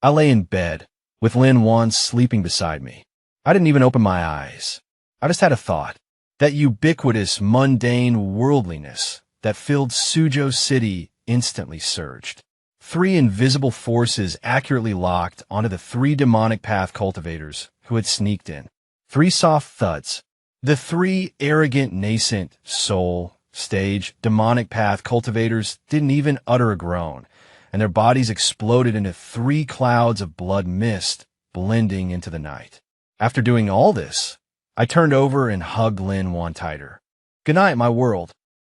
I lay in bed, with Lin Wan sleeping beside me. I didn't even open my eyes. I just had a thought. That ubiquitous, mundane worldliness that filled Suzhou City instantly surged. 3 invisible forces accurately locked onto the 3 demonic path cultivators who had sneaked in. 3 soft thuds. The 3 arrogant, nascent, soul, stage, demonic path cultivators didn't even utter a groan, and their bodies exploded into 3 clouds of blood mist, blending into the night. After doing all this, I turned over and hugged Lin Wan tighter. Good night, my world.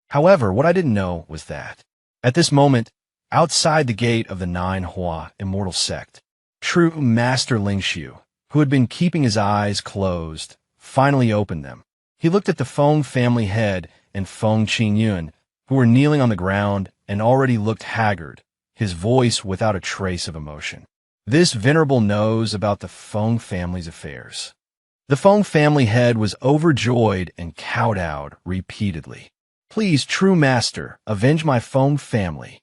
However, what I didn't know was that, at this moment, outside the gate of the 9 Hua immortal sect, true Master Lingxiu, who had been keeping his eyes closed, finally opened them. He looked at the Feng family head and Feng Qingyun, who were kneeling on the ground and already looked haggard, his voice without a trace of emotion. This venerable knows about the Feng family's affairs. The Feng family head was overjoyed and kowtowed repeatedly. Please, true master, avenge my Feng family.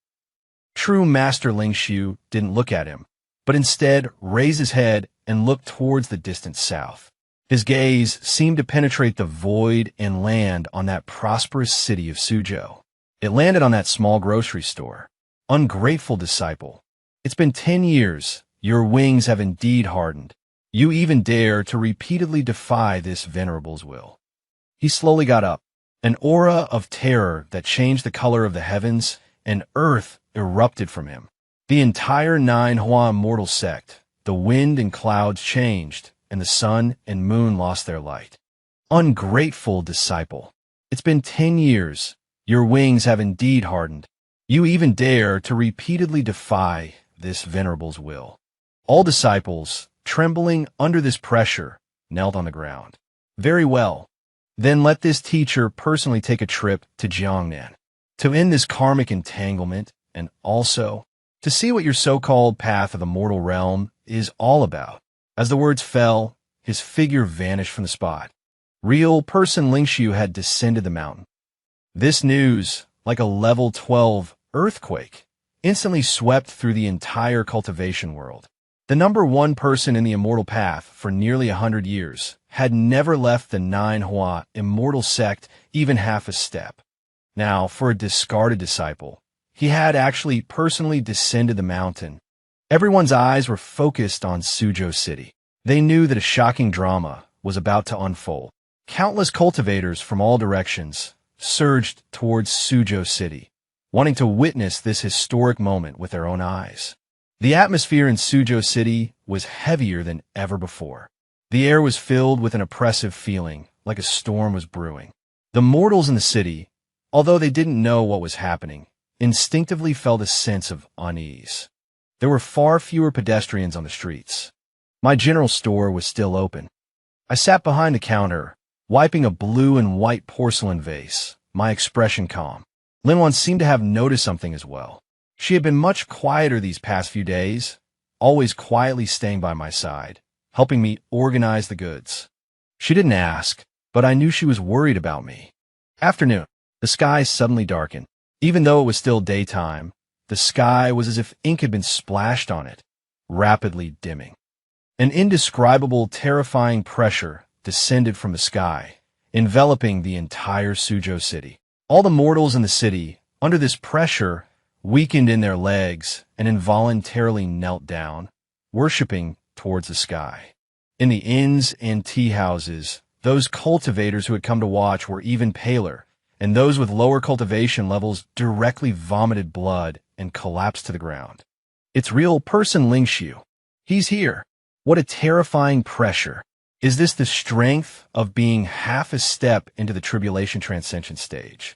True Master Lingxiu didn't look at him, but instead raised his head and looked towards the distant south. His gaze seemed to penetrate the void and land on that prosperous city of Suzhou. It landed on that small grocery store. Ungrateful disciple. It's been 10 years. Your wings have indeed hardened. You even dare to repeatedly defy this venerable's will. He slowly got up. An aura of terror that changed the color of the heavens and earth erupted from him. The entire 9 Hua immortal sect, the wind and clouds changed, and the sun and moon lost their light. Ungrateful disciple. It's been 10 years. Your wings have indeed hardened. You even dare to repeatedly defy this venerable's will. All disciples, trembling under this pressure, knelt on the ground. Very well. Then let this teacher personally take a trip to Jiangnan to end this karmic entanglement and also to see what your so-called path of the mortal realm is all about. As the words fell, his figure vanished from the spot. Real person Lingxiu had descended the mountain. This news, like a level 12 earthquake, instantly swept through the entire cultivation world. The number 1 person in the immortal path for nearly 100 years had never left the 9 Hua immortal sect even half a step. Now, for a discarded disciple, he had actually personally descended the mountain. Everyone's eyes were focused on Suzhou City. They knew that a shocking drama was about to unfold. Countless cultivators from all directions surged towards Suzhou City, wanting to witness this historic moment with their own eyes. The atmosphere in Suzhou City was heavier than ever before. The air was filled with an oppressive feeling, like a storm was brewing. The mortals in the city, although they didn't know what was happening, instinctively felt a sense of unease. There were far fewer pedestrians on the streets. My general store was still open. I sat behind the counter, wiping a blue and white porcelain vase, my expression calm. Lin Wan seemed to have noticed something as well. She had been much quieter these past few days, always quietly staying by my side, helping me organize the goods. She didn't ask, but I knew she was worried about me. Afternoon. The sky suddenly darkened. Even though it was still daytime, the sky was as if ink had been splashed on it, rapidly dimming. An indescribable, terrifying pressure descended from the sky, enveloping the entire Suzhou City. All the mortals in the city, under this pressure, weakened in their legs and involuntarily knelt down, worshipping towards the sky. In the inns and tea houses, those cultivators who had come to watch were even paler, and those with lower cultivation levels directly vomited blood and collapsed to the ground. It's real person Lingxiu. He's here. What a terrifying pressure. Is this the strength of being half a step into the tribulation transcension stage?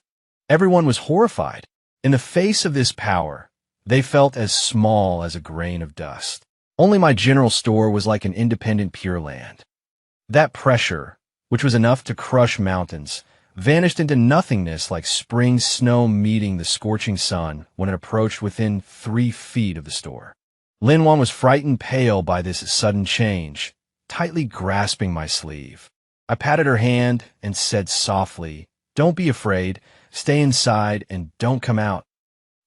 Everyone was horrified. In the face of this power, they felt as small as a grain of dust. Only my general store was like an independent Pure Land. That pressure, which was enough to crush mountains, vanished into nothingness like spring snow meeting the scorching sun when it approached within 3 feet of the store. Lin Wan was frightened pale by this sudden change, tightly grasping my sleeve. I patted her hand and said softly, "Don't be afraid, stay inside and don't come out."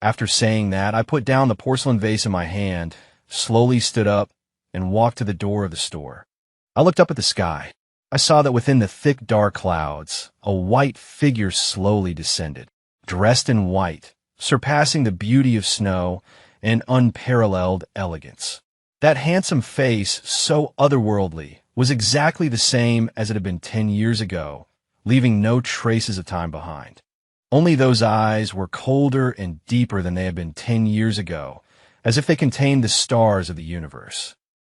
After saying that, I put down the porcelain vase in my hand, slowly stood up, and walked to the door of the store. I looked up at the sky. I saw that within the thick dark clouds, a white figure slowly descended, dressed in white, surpassing the beauty of snow and unparalleled elegance. That handsome face, so otherworldly, was exactly the same as it had been 10 years ago, leaving no traces of time behind. Only those eyes were colder and deeper than they had been 10 years ago, as if they contained the stars of the universe.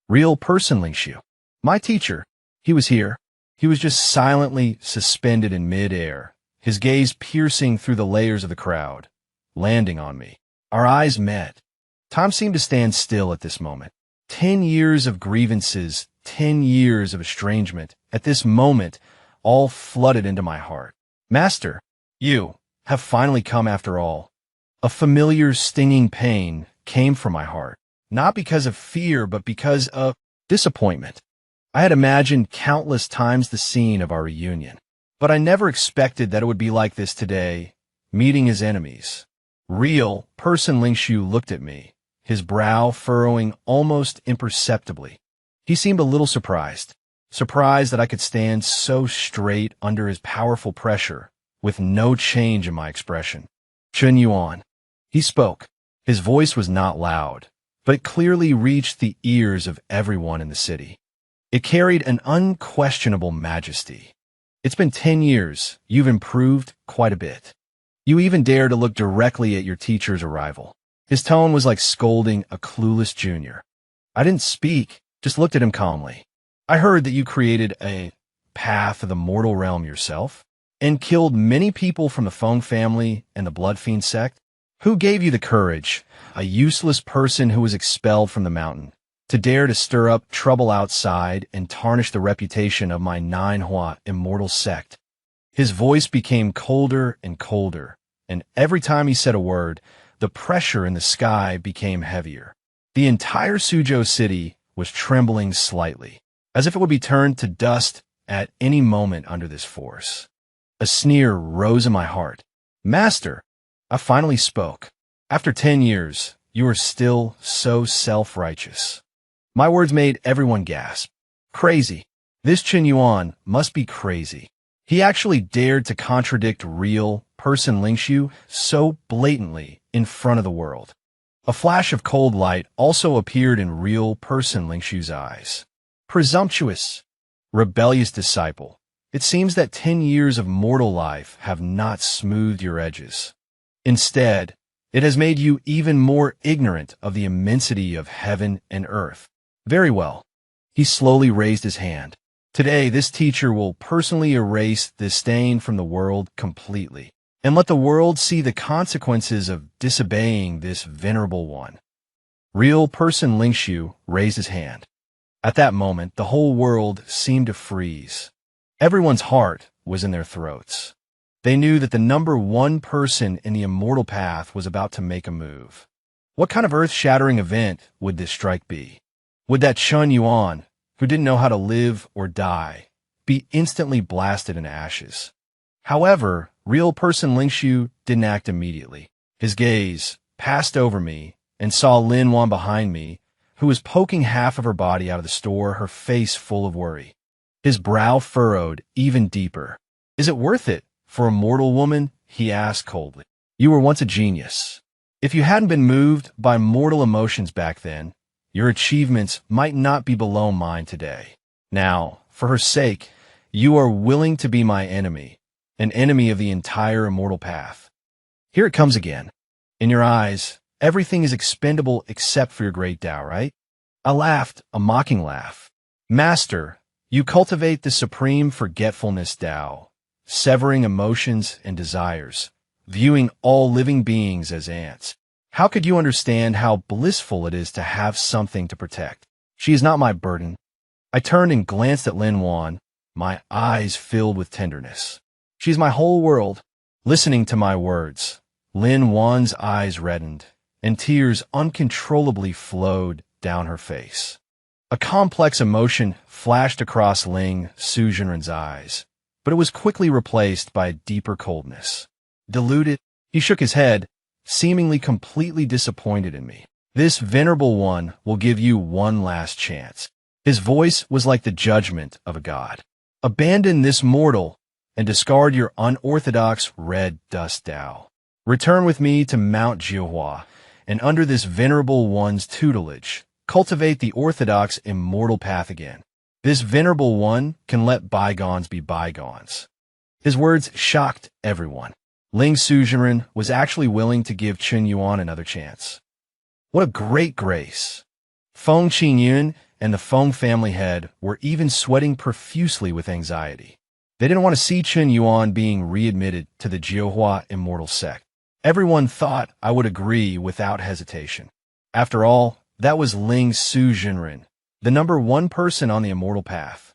Real person, Lingshu. My teacher. He was here. He was just silently suspended in mid-air, his gaze piercing through the layers of the crowd, landing on me. Our eyes met. Time seemed to stand still at this moment. 10 years of grievances, 10 years of estrangement, at this moment, all flooded into my heart. Master, you have finally come after all. A familiar stinging pain came from my heart, not because of fear, but because of disappointment. I had imagined countless times the scene of our reunion, but I never expected that it would be like this today, meeting his enemies. Real person Lingshu looked at me, his brow furrowing almost imperceptibly. He seemed a little surprised that I could stand so straight under his powerful pressure, with no change in my expression. Chun Yuan. He spoke. His voice was not loud, but it clearly reached the ears of everyone in the city. It carried an unquestionable majesty. It's been 10 years. You've improved quite a bit. You even dare to look directly at your teacher's arrival. His tone was like scolding a clueless junior. I didn't speak, just looked at him calmly. I heard that you created a path of the mortal realm yourself and killed many people from the Feng family and the Blood Fiend sect. Who gave you the courage, a useless person who was expelled from the mountain, to dare to stir up trouble outside and tarnish the reputation of my Nine Hua immortal sect? His voice became colder and colder, and every time he said a word, the pressure in the sky became heavier. The entire Suzhou city was trembling slightly, as if it would be turned to dust at any moment under this force. A sneer rose in my heart. Master, I finally spoke. After 10 years, you are still so self-righteous. My words made everyone gasp. Crazy. This Chun Yuan must be crazy. He actually dared to contradict real person Lingshu so blatantly in front of the world. A flash of cold light also appeared in real person Lingshu's eyes. Presumptuous, rebellious disciple. It seems that 10 years of mortal life have not smoothed your edges. Instead, it has made you even more ignorant of the immensity of heaven and earth. Very well. He slowly raised his hand. Today, this teacher will personally erase this stain from the world completely, and let the world see the consequences of disobeying this venerable one. Real person Lingshu raised his hand. At that moment, the whole world seemed to freeze. Everyone's heart was in their throats. They knew that the number one person in the immortal path was about to make a move. What kind of earth-shattering event would this strike be? Would that Chun Yuan, who didn't know how to live or die, be instantly blasted in ashes? However, real person Lingshu didn't act immediately. His gaze passed over me and saw Lin Wan behind me, who was poking half of her body out of the store, her face full of worry. His brow furrowed even deeper. Is it worth it for a mortal woman? He asked coldly. You were once a genius. If you hadn't been moved by mortal emotions back then, your achievements might not be below mine today. Now, for her sake, you are willing to be my enemy, an enemy of the entire immortal path. Here it comes again. In your eyes, everything is expendable except for your great Tao, right? I laughed, a mocking laugh. Master, you cultivate the supreme forgetfulness Tao, severing emotions and desires, viewing all living beings as ants. How could you understand how blissful it is to have something to protect? She is not my burden. I turned and glanced at Lin Wan, my eyes filled with tenderness. She's my whole world. Listening to my words, Lin Wan's eyes reddened, and tears uncontrollably flowed down her face. A complex emotion flashed across Ling Suzhenren's eyes, but it was quickly replaced by a deeper coldness. Deluded, he shook his head, seemingly completely disappointed in me. This venerable one will give you one last chance. His voice was like the judgment of a god. Abandon this mortal and discard your unorthodox red dust Tao. Return with me to Mount Jiuhua, and under this venerable one's tutelage, cultivate the orthodox immortal path again. This venerable one can let bygones be bygones. His words shocked everyone. Ling Suzhenren was actually willing to give Chen Yuan another chance. What a great grace! Feng Qingyun and the Feng family head were even sweating profusely with anxiety. They didn't want to see Chen Yuan being readmitted to the Jiuhua immortal sect. Everyone thought I would agree without hesitation. After all, that was Ling Suzhenren, the number one person on the immortal path.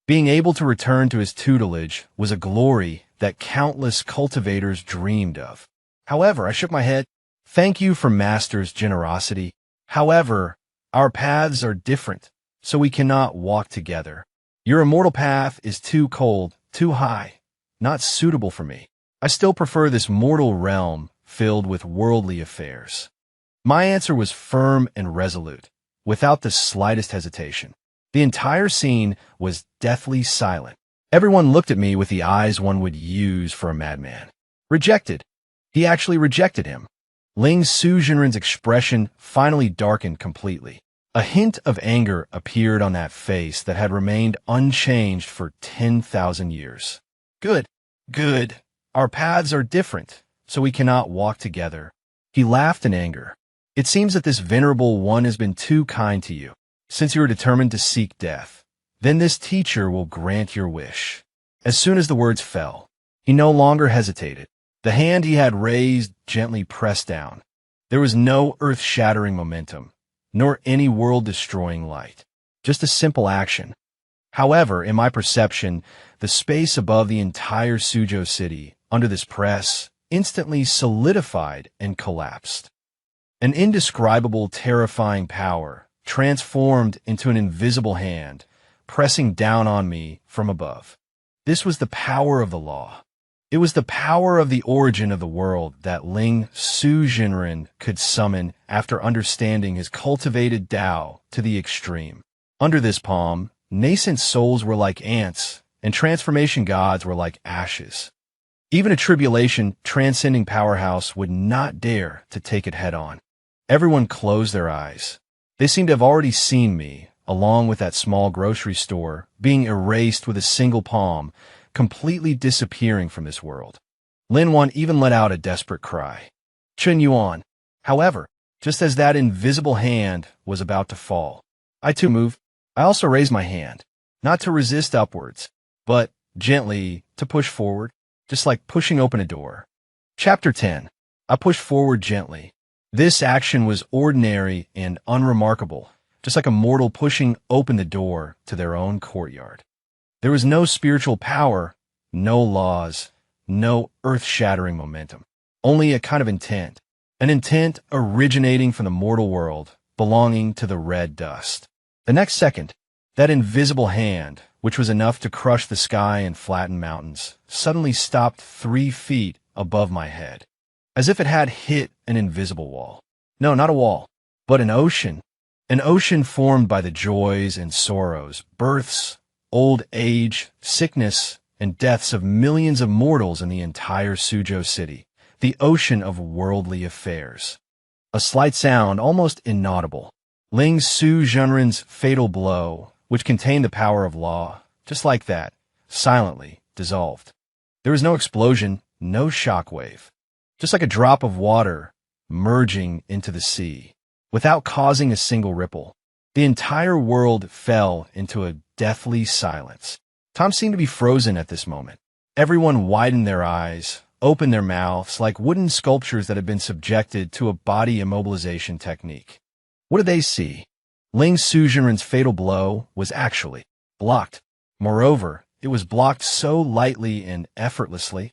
Being able to return to his tutelage was a glory that countless cultivators dreamed of. However, I shook my head. Thank you for Master's generosity. However, our paths are different, so we cannot walk together. Your immortal path is too cold, too high, not suitable for me. I still prefer this mortal realm filled with worldly affairs. My answer was firm and resolute, without the slightest hesitation. The entire scene was deathly silent. Everyone looked at me with the eyes one would use for a madman. Rejected. He actually rejected him. Ling Suzhenren's expression finally darkened completely. A hint of anger appeared on that face that had remained unchanged for 10,000 years. Good, good. Our paths are different, so we cannot walk together. He laughed in anger. It seems that this venerable one has been too kind to you. Since you are determined to seek death, then this teacher will grant your wish. As soon as the words fell, he no longer hesitated. The hand he had raised gently pressed down. There was no earth-shattering momentum, nor any world-destroying light. Just a simple action. However, in my perception, the space above the entire Suzhou city, under this press, instantly solidified and collapsed. An indescribable, terrifying power transformed into an invisible hand, pressing down on me from above. This was the power of the law. It was the power of the origin of the world that Ling Suzhenren could summon after understanding his cultivated Tao to the extreme. Under this palm, nascent souls were like ants, and transformation gods were like ashes. Even a tribulation transcending powerhouse would not dare to take it head-on. Everyone closed their eyes. They seemed to have already seen me, along with that small grocery store, being erased with a single palm, completely disappearing from this world. Lin Wan even let out a desperate cry. Chen Yuan. However, just as that invisible hand was about to fall, I too moved. I also raised my hand, not to resist upwards, but gently to push forward, just like pushing open a door. Chapter 10. I pushed forward gently. This action was ordinary and unremarkable, just like a mortal pushing open the door to their own courtyard. There was no spiritual power, no laws, no earth-shattering momentum, only a kind of intent, an intent originating from the mortal world, belonging to the red dust. The next second, that invisible hand, which was enough to crush the sky and flatten mountains, suddenly stopped 3 feet above my head, as if it had hit an invisible wall. No, not a wall, but an ocean formed by the joys and sorrows, births, old age, sickness, and deaths of millions of mortals in the entire Suzhou city, the ocean of worldly affairs. A slight sound, almost inaudible. Ling Suzhenren's fatal blow, which contained the power of law, just like that, silently dissolved. There was no explosion, no shockwave, just like a drop of water merging into the sea, without causing a single ripple. The entire world fell into a deathly silence. Time seemed to be frozen at this moment. Everyone widened their eyes, opened their mouths like wooden sculptures that had been subjected to a body immobilization technique. What did they see? Ling Suzhenren's fatal blow was actually blocked. Moreover, it was blocked so lightly and effortlessly.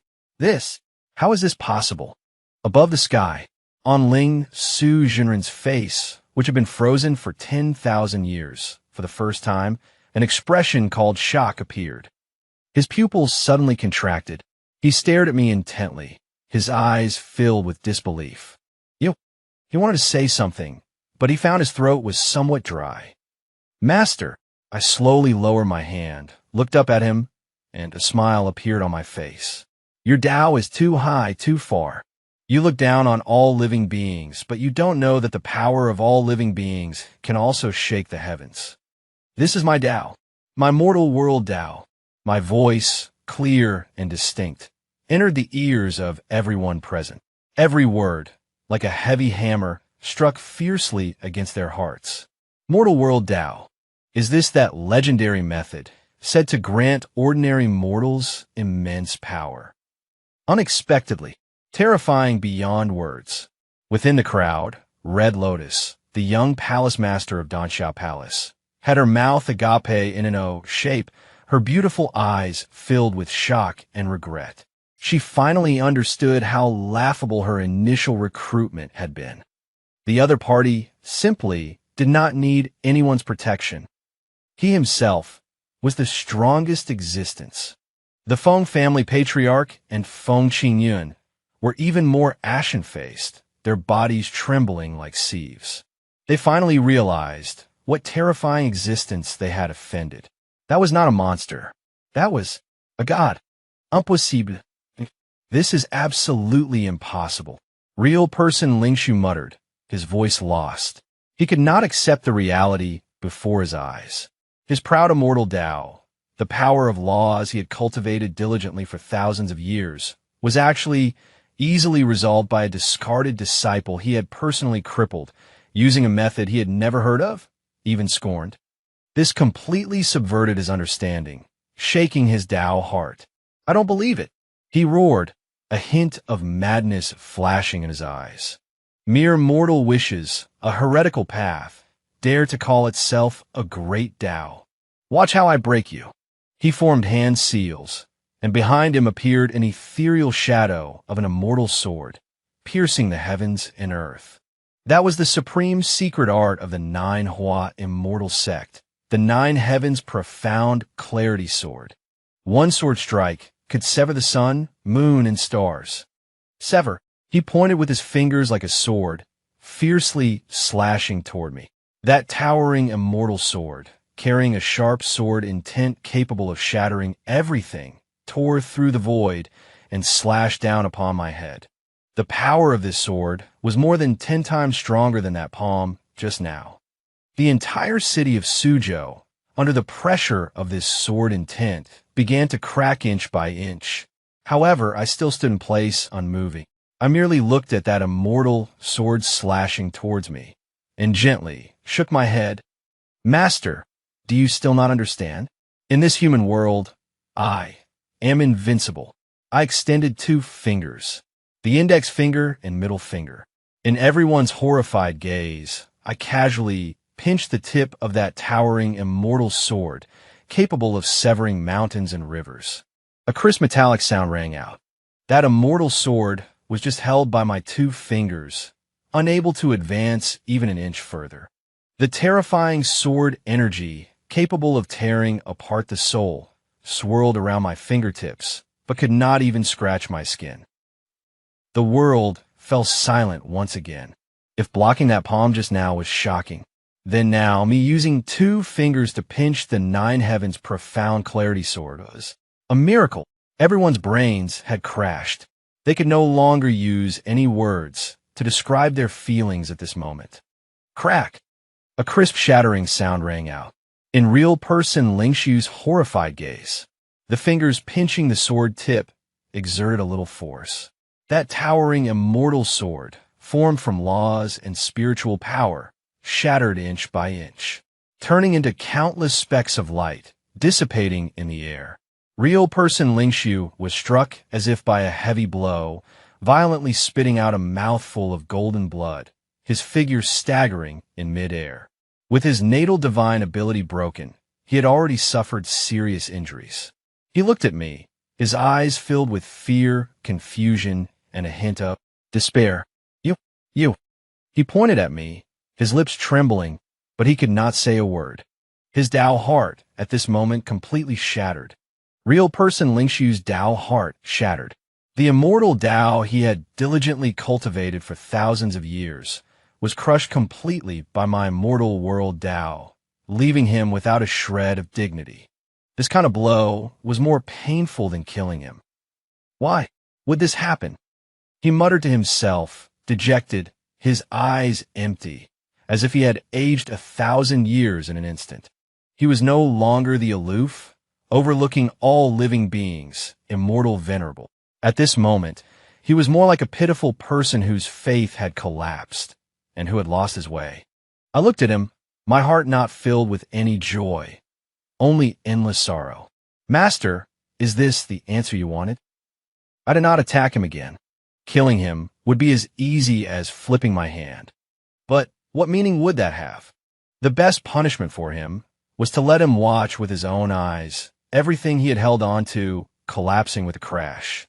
How is this possible? Above the sky, on Ling Su Jinren's face, which had been frozen for 10,000 years, for the first time, an expression called shock appeared. His pupils suddenly contracted. He stared at me intently, his eyes filled with disbelief. He wanted to say something, but he found his throat was somewhat dry. Master, I slowly lowered my hand, looked up at him, and a smile appeared on my face. Your Tao is too high, too far. You look down on all living beings, but you don't know that the power of all living beings can also shake the heavens. This is my Tao, my mortal world Tao. My voice, clear and distinct, entered the ears of everyone present. Every word, like a heavy hammer, struck fiercely against their hearts. Mortal world Tao. Is this that legendary method, said to grant ordinary mortals immense power? Unexpectedly, terrifying beyond words. Within the crowd, Red Lotus, the young palace master of Danxiao Palace, had her mouth agape in an O shape, her beautiful eyes filled with shock and regret. She finally understood how laughable her initial recruitment had been. The other party simply did not need anyone's protection. He himself was the strongest existence. The Feng family patriarch and Feng Qingyun were even more ashen-faced, their bodies trembling like sieves. They finally realized what terrifying existence they had offended. That was not a monster. That was a god. Impossible. This is absolutely impossible. Real person Lingshu muttered, his voice lost. He could not accept the reality before his eyes. His proud immortal Tao, the power of laws he had cultivated diligently for thousands of years, was actually easily resolved by a discarded disciple he had personally crippled, using a method he had never heard of, even scorned. This completely subverted his understanding, shaking his Tao heart. I don't believe it, he roared, a hint of madness flashing in his eyes. Mere mortal wishes, a heretical path, dare to call itself a great Tao. Watch how I break you. He formed hand seals, and behind him appeared an ethereal shadow of an immortal sword, piercing the heavens and earth. That was the supreme secret art of the Nine Hua immortal sect, the Nine Heavens profound clarity sword. One sword strike could sever the sun, moon, and stars. Sever. He pointed with his fingers like a sword, fiercely slashing toward me. That towering immortal sword, carrying a sharp sword intent capable of shattering everything, tore through the void and slashed down upon my head. The power of this sword was more than 10 times stronger than that palm just now. The entire city of Suzhou, under the pressure of this sword intent, began to crack inch by inch. However, I still stood in place, unmoving. I merely looked at that immortal sword slashing towards me, and gently shook my head. Master, do you still not understand? In this human world, I am invincible. I extended 2 fingers, the index finger and middle finger. In everyone's horrified gaze, I casually pinched the tip of that towering immortal sword, capable of severing mountains and rivers. A crisp metallic sound rang out. That immortal sword was just held by my 2 fingers, unable to advance even an inch further. The terrifying sword energy, capable of tearing apart the soul, swirled around my fingertips, but could not even scratch my skin. The world fell silent once again. If blocking that palm just now was shocking, then now me using 2 fingers to pinch the Nine Heavens profound clarity sword was a miracle. Everyone's brains had crashed. They could no longer use any words to describe their feelings at this moment. Crack! A crisp shattering sound rang out. In real person Lingshu's horrified gaze, the fingers pinching the sword tip exerted a little force. That towering immortal sword, formed from laws and spiritual power, shattered inch by inch, turning into countless specks of light, dissipating in the air. Real person Lingshu was struck as if by a heavy blow, violently spitting out a mouthful of golden blood, his figure staggering in mid-air. With his natal divine ability broken, he had already suffered serious injuries. He looked at me, his eyes filled with fear, confusion, and a hint of despair. You. He pointed at me, his lips trembling, but he could not say a word. His Tao heart, at this moment, completely shattered. Real person Ling Xiu's Tao heart shattered. The immortal Tao he had diligently cultivated for thousands of years was crushed completely by my mortal world Tao, leaving him without a shred of dignity. This kind of blow was more painful than killing him. Why would this happen? He muttered to himself, dejected, his eyes empty, as if he had aged 1,000 years in an instant. He was no longer the aloof, overlooking all living beings, immortal venerable. At this moment, he was more like a pitiful person whose faith had collapsed and who had lost his way. I looked at him, my heart not filled with any joy, only endless sorrow. Master, is this the answer you wanted? I did not attack him again. Killing him would be as easy as flipping my hand. But what meaning would that have? The best punishment for him was to let him watch with his own eyes everything he had held on to collapsing with a crash.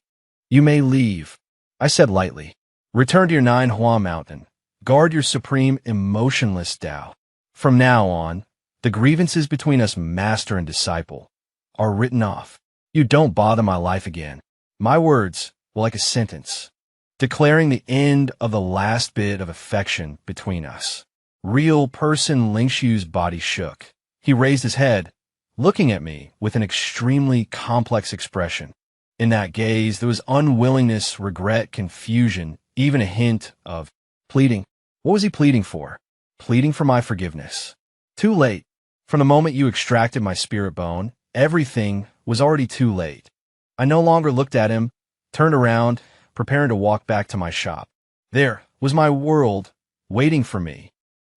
You may leave, I said lightly. Return to your Nine Hua Mountain. Guard your supreme emotionless Tao. From now on, the grievances between us master and disciple are written off. You don't bother my life again. My words were like a sentence, declaring the end of the last bit of affection between us. Real person Ling Xiu's body shook. He raised his head, looking at me with an extremely complex expression. In that gaze, there was unwillingness, regret, confusion, even a hint of pleading. What was he pleading for? Pleading for my forgiveness. Too late. From the moment you extracted my spirit bone, everything was already too late. I no longer looked at him, turned around, preparing to walk back to my shop. There was my world waiting for me.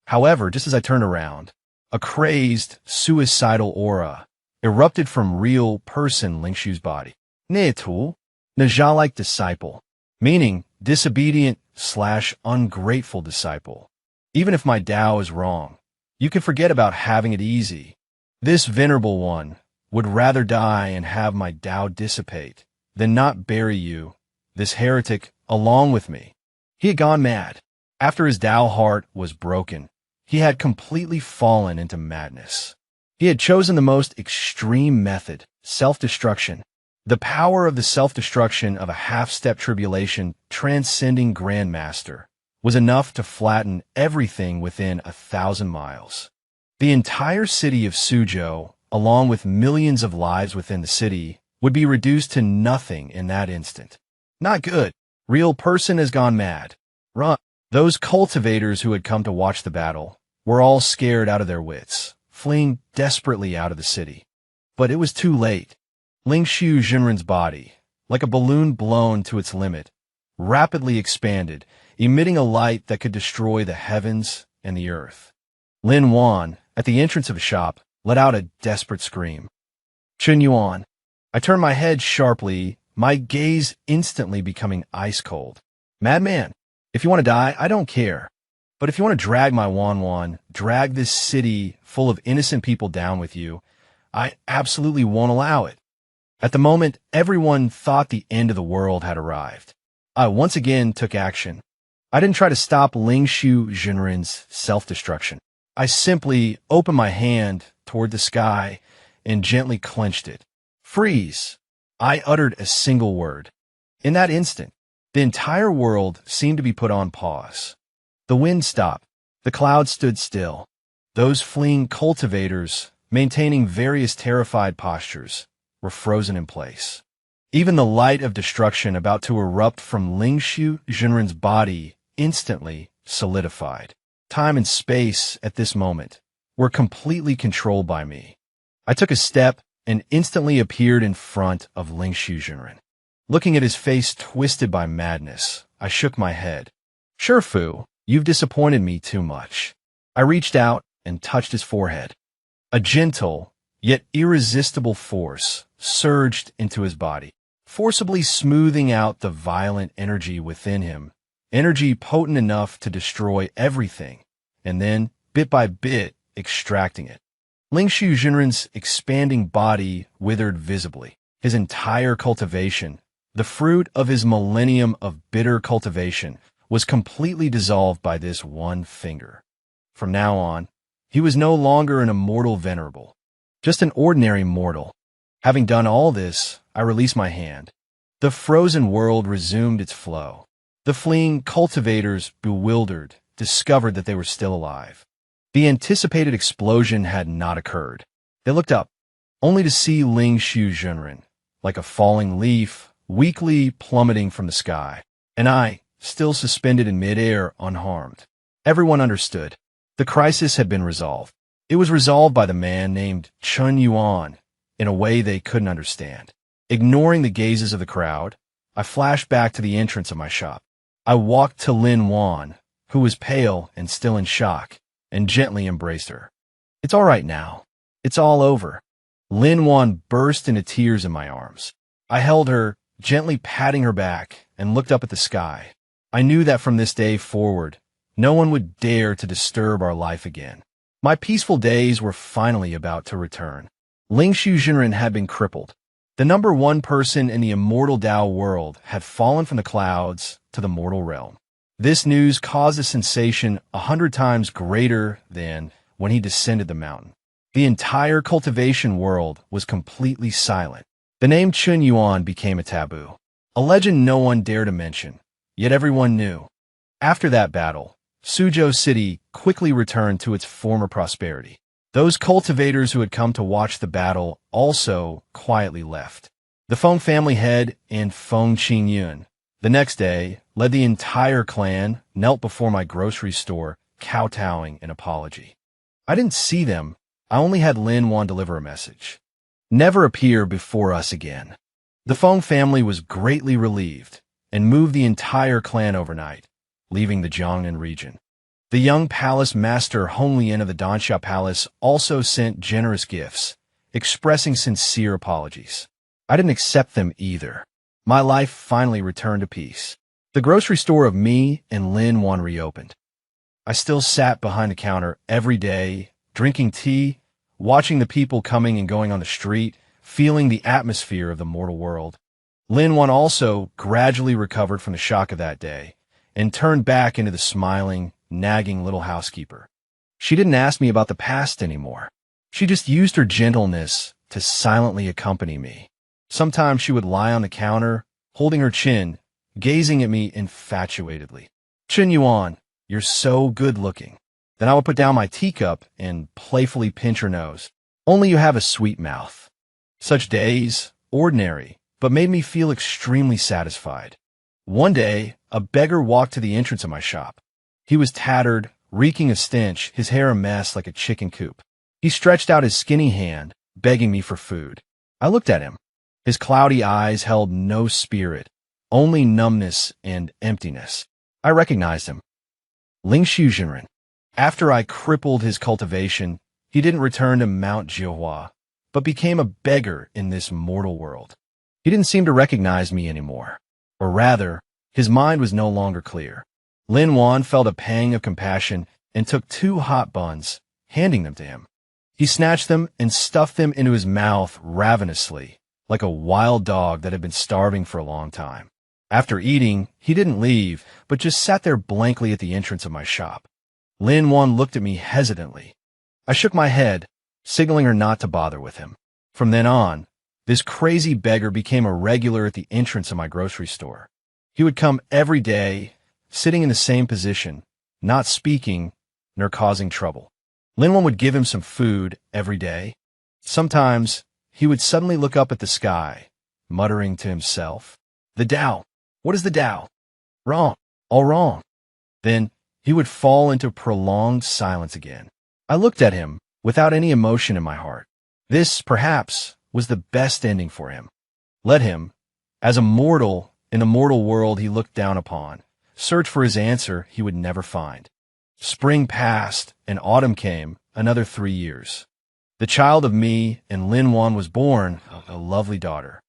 However, just as I turned around, a crazed, suicidal aura erupted from real person Ling Xiu's body. Ne'etul, Naja-like disciple, meaning disobedient/ungrateful disciple. Even if my Tao is wrong, you can forget about having it easy. This venerable one would rather die and have my Tao dissipate than not bury you, this heretic, along with me. He had gone mad. After his Tao heart was broken, he had completely fallen into madness. He had chosen the most extreme method, self-destruction. The power of the self-destruction of a half-step tribulation transcending Grandmaster was enough to flatten everything within 1,000 miles. The entire city of Suzhou, along with millions of lives within the city, would be reduced to nothing in that instant. Not good. Real person has gone mad. Run. Those cultivators who had come to watch the battle were all scared out of their wits, fleeing desperately out of the city. But it was too late. Ling Xiu Jinren's body, like a balloon blown to its limit, rapidly expanded, emitting a light that could destroy the heavens and the earth. Lin Wan, at the entrance of a shop, let out a desperate scream. Chen Yuan. I turned my head sharply, my gaze instantly becoming ice cold. Madman, if you want to die, I don't care. But if you want to drag my Wan, drag this city full of innocent people down with you, I absolutely won't allow it. At the moment, everyone thought the end of the world had arrived. I once again took action. I didn't try to stop Ling Xiu Jinren's self-destruction. I simply opened my hand toward the sky and gently clenched it. Freeze! I uttered a single word. In that instant, the entire world seemed to be put on pause. The wind stopped. The clouds stood still. Those fleeing cultivators, maintaining various terrified postures, were frozen in place. Even the light of destruction about to erupt from Ling Xiu Jinren's body instantly solidified. Time and space at this moment were completely controlled by me. I took a step and instantly appeared in front of Ling Xiu Jinren. Looking at his face twisted by madness, I shook my head. Shifu, you've disappointed me too much. I reached out and touched his forehead. A gentle, yet irresistible force surged into his body, forcibly smoothing out the violent energy within him, energy potent enough to destroy everything, and then, bit by bit, extracting it. Ling Xiu Jinren's expanding body withered visibly. His entire cultivation, the fruit of his millennium of bitter cultivation, was completely dissolved by this one finger. From now on, he was no longer an immortal venerable, just an ordinary mortal. Having done all this, I released my hand. The frozen world resumed its flow. The fleeing cultivators, bewildered, discovered that they were still alive. The anticipated explosion had not occurred. They looked up, only to see Ling Shu Junren, like a falling leaf, weakly plummeting from the sky, and I, still suspended in midair, unharmed. Everyone understood. The crisis had been resolved. It was resolved by the man named Chun Yuan in a way they couldn't understand. Ignoring the gazes of the crowd, I flashed back to the entrance of my shop. I walked to Lin Wan, who was pale and still in shock, and gently embraced her. "It's all right now. It's all over." Lin Wan burst into tears in my arms. I held her, gently patting her back, and looked up at the sky. I knew that from this day forward, no one would dare to disturb our life again. My peaceful days were finally about to return. Ling Shu Junren had been crippled. The number one person in the immortal Tao world had fallen from the clouds to the mortal realm. This news caused a sensation 100 times greater than when he descended the mountain. The entire cultivation world was completely silent. The name Chun Yuan became a taboo, a legend no one dared to mention, yet everyone knew. After that battle, Suzhou City quickly returned to its former prosperity. Those cultivators who had come to watch the battle also quietly left. The Feng family head and Feng Qingyun, the next day, led the entire clan, knelt before my grocery store, kowtowing in apology. I didn't see them. I only had Lin Wan deliver a message. "Never appear before us again." The Feng family was greatly relieved and moved the entire clan overnight, leaving the Jiangnan region. The young palace master Hong Lian of the Danxia Palace also sent generous gifts, expressing sincere apologies. I didn't accept them either. My life finally returned to peace. The grocery store of me and Lin Wan reopened. I still sat behind the counter every day, drinking tea, watching the people coming and going on the street, feeling the atmosphere of the mortal world. Lin Wan also gradually recovered from the shock of that day and turned back into the smiling, nagging little housekeeper. She didn't ask me about the past anymore. She just used her gentleness to silently accompany me. Sometimes she would lie on the counter, holding her chin, gazing at me infatuatedly. "Chun Yuan, you're so good-looking." Then I would put down my teacup and playfully pinch her nose. "Only you have a sweet mouth." Such days, ordinary, but made me feel extremely satisfied. One day, a beggar walked to the entrance of my shop. He was tattered, reeking of stench, his hair a mess like a chicken coop. He stretched out his skinny hand, begging me for food. I looked at him. His cloudy eyes held no spirit, only numbness and emptiness. I recognized him. Ling Shu Junren. After I crippled his cultivation, he didn't return to Mount Jiuhua, but became a beggar in this mortal world. He didn't seem to recognize me anymore. Or rather, his mind was no longer clear. Lin Wan felt a pang of compassion and took 2 hot buns, handing them to him. He snatched them and stuffed them into his mouth ravenously, like a wild dog that had been starving for a long time. After eating, he didn't leave, but just sat there blankly at the entrance of my shop. Lin Wan looked at me hesitantly. I shook my head, signaling her not to bother with him. From then on, this crazy beggar became a regular at the entrance of my grocery store. He would come every day, sitting in the same position, not speaking, nor causing trouble. Lin Wan would give him some food every day. Sometimes, he would suddenly look up at the sky, muttering to himself, "The Tao. What is the Tao? Wrong. All wrong." Then, he would fall into prolonged silence again. I looked at him without any emotion in my heart. This, perhaps, was the best ending for him. Let him, as a mortal in the mortal world he looked down upon, search for his answer he would never find. Spring passed, and autumn came, another 3 years. The child of me and Lin Wan was born, a lovely daughter.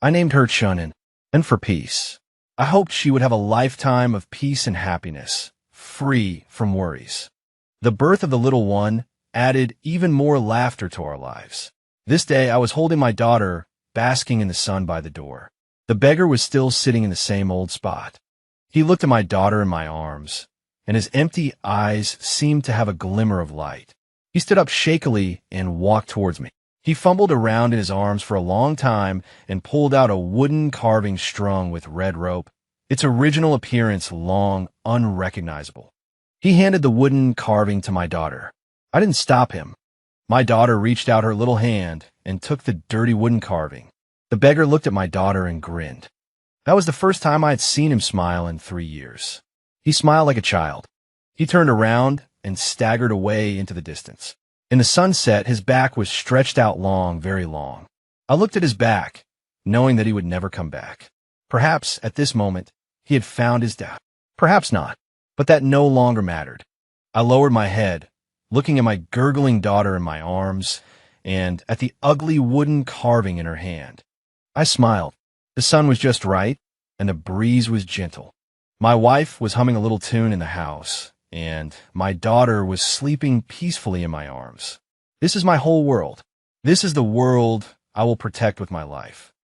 I named her Chunin, and for peace. I hoped she would have a lifetime of peace and happiness, free from worries. The birth of the little one added even more laughter to our lives. This day I was holding my daughter, basking in the sun by the door. The beggar was still sitting in the same old spot. He looked at my daughter in my arms, and his empty eyes seemed to have a glimmer of light. He stood up shakily and walked towards me. He fumbled around in his arms for a long time and pulled out a wooden carving strung with red rope, its original appearance long, unrecognizable. He handed the wooden carving to my daughter. I didn't stop him. My daughter reached out her little hand and took the dirty wooden carving. The beggar looked at my daughter and grinned. That was the first time I had seen him smile in 3 years. He smiled like a child. He turned around and staggered away into the distance. In the sunset, his back was stretched out long, very long. I looked at his back, knowing that he would never come back. Perhaps, at this moment, he had found his death. Perhaps not, but that no longer mattered. I lowered my head, looking at my gurgling daughter in my arms, and at the ugly wooden carving in her hand. I smiled. The sun was just right, and the breeze was gentle. My wife was humming a little tune in the house, and my daughter was sleeping peacefully in my arms. This is my whole world. This is the world I will protect with my life.